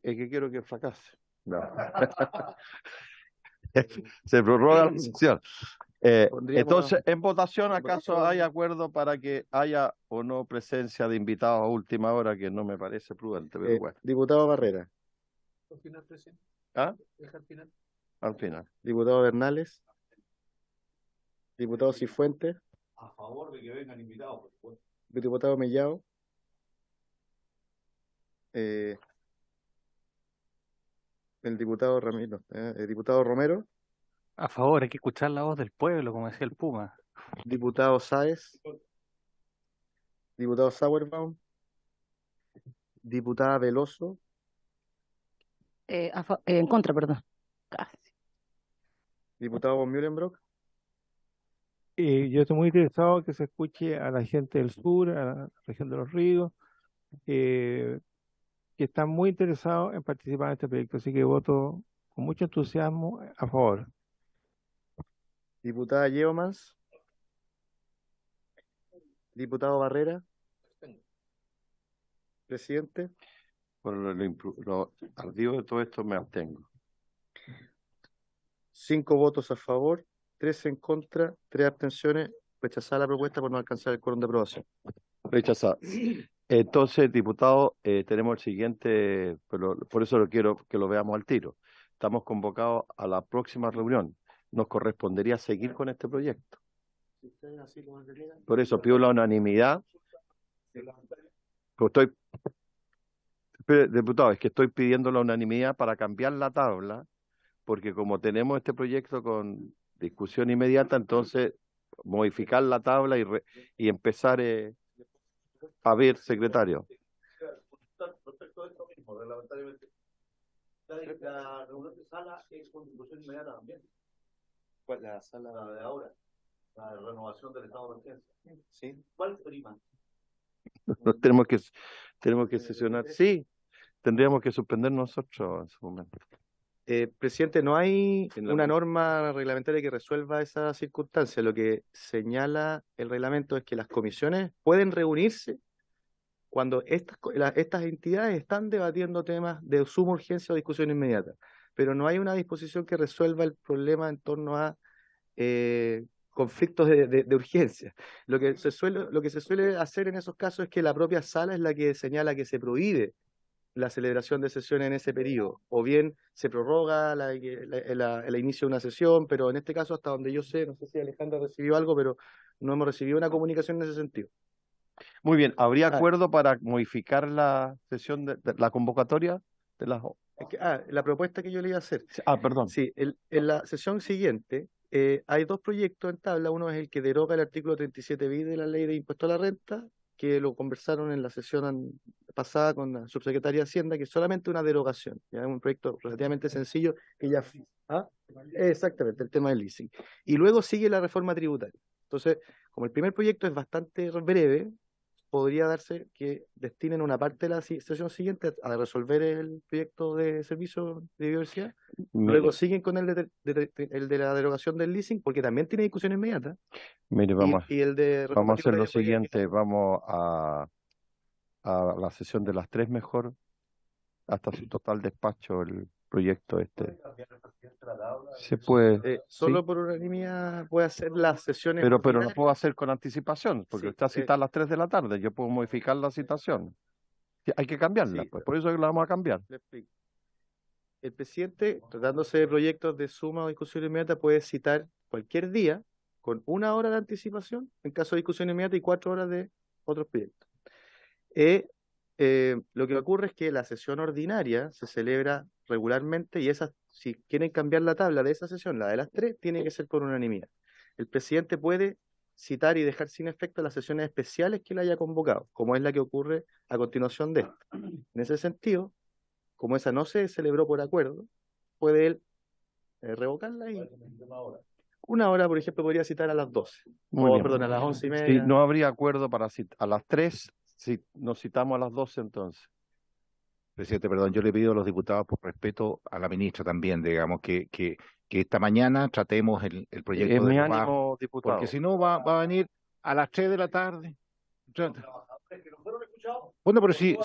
[SPEAKER 2] Es que quiero que fracase. No. Se prorroga la sesión. Entonces, en votación, ¿acaso hay acuerdo para que haya o no presencia de invitados a última hora, que no me parece prudente, pero bueno?
[SPEAKER 1] Diputado Barrera.
[SPEAKER 14] Al final, presidente.
[SPEAKER 2] ¿Ah?
[SPEAKER 14] Al final.
[SPEAKER 2] Al final.
[SPEAKER 1] Diputado Bernales. Diputado Cifuentes.
[SPEAKER 3] A favor de que vengan invitados, por supuesto.
[SPEAKER 1] Diputado Mellado. El diputado Ramiro. El diputado Romero.
[SPEAKER 5] A favor, hay que escuchar la voz del pueblo, como decía el Puma.
[SPEAKER 1] Diputado Sáez. Diputado Sauerbaum. Diputada Veloso.
[SPEAKER 11] En contra, perdón. Casi.
[SPEAKER 1] Diputado von Mühlenbrock.
[SPEAKER 10] Yo estoy muy interesado en que se escuche a la gente del sur, a la región de los ríos, que están muy interesados en participar en este proyecto. Así que voto con mucho entusiasmo a favor.
[SPEAKER 1] Diputada Yeomans. Diputado Barrera. Presidente.
[SPEAKER 2] Por lo ardido de todo esto me abstengo.
[SPEAKER 1] 5 votos a favor, 3 en contra, 3 abstenciones. Rechazada la propuesta por no alcanzar el quórum de aprobación.
[SPEAKER 2] Rechazada. Entonces, diputado, tenemos el siguiente, pero por eso lo quiero que lo veamos al tiro. Estamos convocados a la próxima reunión. Nos correspondería seguir con este proyecto. Por eso pido la unanimidad. Pues diputado, es que estoy pidiendo la unanimidad para cambiar la tabla, porque como tenemos este proyecto con discusión inmediata, entonces modificar la tabla y empezar a ver, secretario.
[SPEAKER 3] Respecto a esto mismo, reglamentariamente, la reunión de sala es con discusión inmediata también.
[SPEAKER 1] ¿Cuál? La sala
[SPEAKER 3] de ahora, la de renovación del estado de emergencia.
[SPEAKER 1] Sí.
[SPEAKER 3] ¿Cuál prima?
[SPEAKER 2] Tenemos que sesionar. Sí, tendríamos que suspender nosotros en su momento.
[SPEAKER 1] Presidente, no hay una norma reglamentaria que resuelva esa circunstancia. Lo que señala el reglamento es que las comisiones pueden reunirse cuando estas entidades están debatiendo temas de suma urgencia o discusión inmediata, pero no hay una disposición que resuelva el problema en torno a conflictos de urgencia. Lo que se suele hacer en esos casos es que la propia sala es la que señala que se prohíbe la celebración de sesiones en ese periodo, o bien se prorroga el inicio de una sesión, pero en este caso, hasta donde yo sé, no sé si Alejandra recibió algo, pero no hemos recibido una comunicación en ese sentido.
[SPEAKER 2] Muy bien, ¿habría acuerdo para modificar la sesión de la convocatoria de las...
[SPEAKER 1] la propuesta que yo le iba a hacer.
[SPEAKER 2] Perdón.
[SPEAKER 1] Sí, en la sesión siguiente hay dos proyectos en tabla. Uno es el que deroga el artículo 37 bis de la Ley de Impuesto a la Renta, que lo conversaron en la sesión pasada con la subsecretaria de Hacienda, que es solamente una derogación. Ya es un proyecto relativamente sencillo que ya... Exactamente, el tema del leasing. Y luego sigue la reforma tributaria. Entonces, como el primer proyecto es bastante breve, podría darse que destinen una parte de la sesión siguiente a resolver el proyecto de servicio de diversidad. Luego siguen con el de la derogación del leasing, porque también tiene discusión inmediata.
[SPEAKER 2] Mire, vamos a hacer lo
[SPEAKER 1] tributaria
[SPEAKER 2] siguiente, vamos a la sesión de las 3 mejor, hasta su total despacho el proyecto este. Se puede.
[SPEAKER 1] Solo
[SPEAKER 2] ¿sí?
[SPEAKER 1] por unanimidad puede hacer las sesiones.
[SPEAKER 2] Pero no
[SPEAKER 1] ordinarias.
[SPEAKER 2] puedo hacer con anticipación, porque
[SPEAKER 1] Sí,
[SPEAKER 2] está citada a las 3 de la tarde. Yo puedo modificar la citación. Hay que cambiarla,
[SPEAKER 1] Sí.
[SPEAKER 2] pues por eso la vamos a cambiar.
[SPEAKER 1] Le explico. El presidente, tratándose de proyectos de suma o discusión inmediata, puede citar cualquier día con 1 hora de anticipación en caso de discusión inmediata y 4 horas de otros proyectos. Lo que ocurre es que la sesión ordinaria se celebra regularmente y si quieren cambiar la tabla de esa sesión, la de las 3, tiene que ser por unanimidad. El presidente puede citar y dejar sin efecto las sesiones especiales que él haya convocado, como es la que ocurre a continuación de esta. En ese sentido, como esa no se celebró por acuerdo, puede él revocarla y 1 hora, por ejemplo, podría citar a las 12.
[SPEAKER 2] Muy bien.
[SPEAKER 1] Perdón, a las 11:30.
[SPEAKER 2] Sí, no habría acuerdo para a las 3, si nos citamos a las 12 entonces.
[SPEAKER 9] Presidente, perdón, yo le pido a los diputados, por respeto a la ministra también, digamos, que esta mañana tratemos el proyecto
[SPEAKER 2] Es
[SPEAKER 9] de
[SPEAKER 2] mi
[SPEAKER 9] trabajo,
[SPEAKER 2] ánimo, diputado.
[SPEAKER 9] porque si no va a venir a las 3 de la tarde. Bueno, pero sí,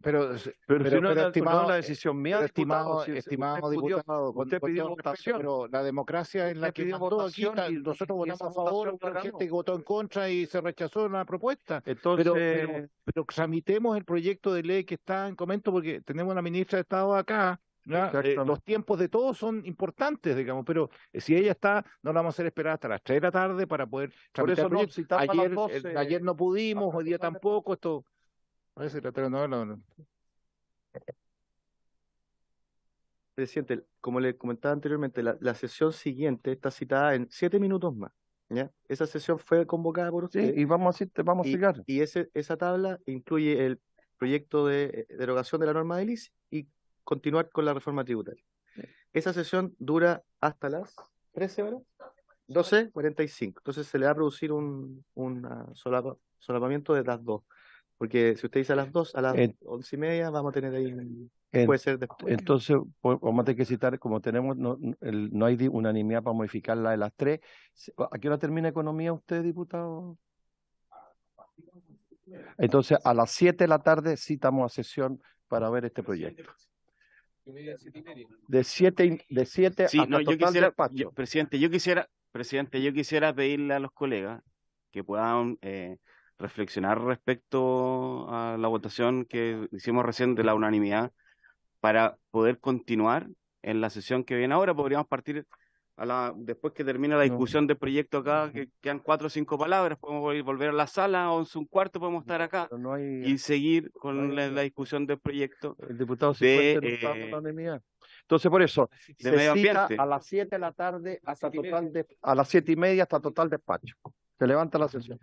[SPEAKER 9] pero
[SPEAKER 2] si no es
[SPEAKER 9] estimado,
[SPEAKER 2] la decisión mía,
[SPEAKER 9] estimado
[SPEAKER 2] diputado,
[SPEAKER 9] diputado,
[SPEAKER 2] usted
[SPEAKER 9] con
[SPEAKER 2] pidió
[SPEAKER 9] todo respeto,
[SPEAKER 2] votación.
[SPEAKER 9] pero la democracia es la que
[SPEAKER 2] pidió
[SPEAKER 9] mandó aquí,
[SPEAKER 2] votación y
[SPEAKER 9] nosotros votamos
[SPEAKER 2] esa
[SPEAKER 9] a favor,
[SPEAKER 2] votación la
[SPEAKER 9] hubo gente
[SPEAKER 2] ganó.
[SPEAKER 9] que votó en contra y se rechazó la propuesta.
[SPEAKER 2] Entonces,
[SPEAKER 9] Pero tramitemos el proyecto de ley que está en comento, porque tenemos una ministra de Estado acá. ¿Ya? Los tiempos de todos son importantes, digamos, pero si ella está, no la vamos a hacer esperar hasta las 3 de la tarde para poder tramitar el proyecto.
[SPEAKER 2] citamos a las 12.
[SPEAKER 9] Ayer no pudimos, hoy día tampoco, esto... No.
[SPEAKER 1] Presidente, como le comentaba anteriormente, la sesión siguiente está citada en 7 minutos más. ¿Ya? Esa sesión fue convocada por usted.
[SPEAKER 2] Sí, y vamos a seguir.
[SPEAKER 1] Y esa tabla incluye el proyecto de derogación de la norma de leasing y continuar con la reforma tributaria. Esa sesión dura hasta las 13 horas, 12:45. Entonces se le va a producir un solapamiento de las 2. Porque si usted dice a las 2, a las 11:30, vamos a tener ahí, puede ser después.
[SPEAKER 2] Entonces, vamos a tener que citar, como tenemos, no hay unanimidad para modificar la de las 3. ¿A qué hora termina economía usted, diputado? Entonces, a las 7 de la tarde citamos a sesión para ver este proyecto. De 7
[SPEAKER 15] Sí,
[SPEAKER 2] hasta
[SPEAKER 15] no, yo
[SPEAKER 2] total
[SPEAKER 15] quisiera,
[SPEAKER 2] despacho.
[SPEAKER 15] presidente, yo quisiera pedirle a los colegas que puedan reflexionar respecto a la votación que hicimos recién de la unanimidad para poder continuar en la sesión que viene ahora. Podríamos partir después que termine la discusión del proyecto acá, que quedan 4 o 5 palabras, podemos volver a la sala, 11:15 podemos estar acá y seguir con la discusión del proyecto.
[SPEAKER 2] El diputado Cifuentes no está por la unanimidad. Entonces, por eso,
[SPEAKER 15] de medio ambiente.
[SPEAKER 2] a las 7 de la tarde hasta a las 7:30 hasta total despacho. Se levanta la sesión.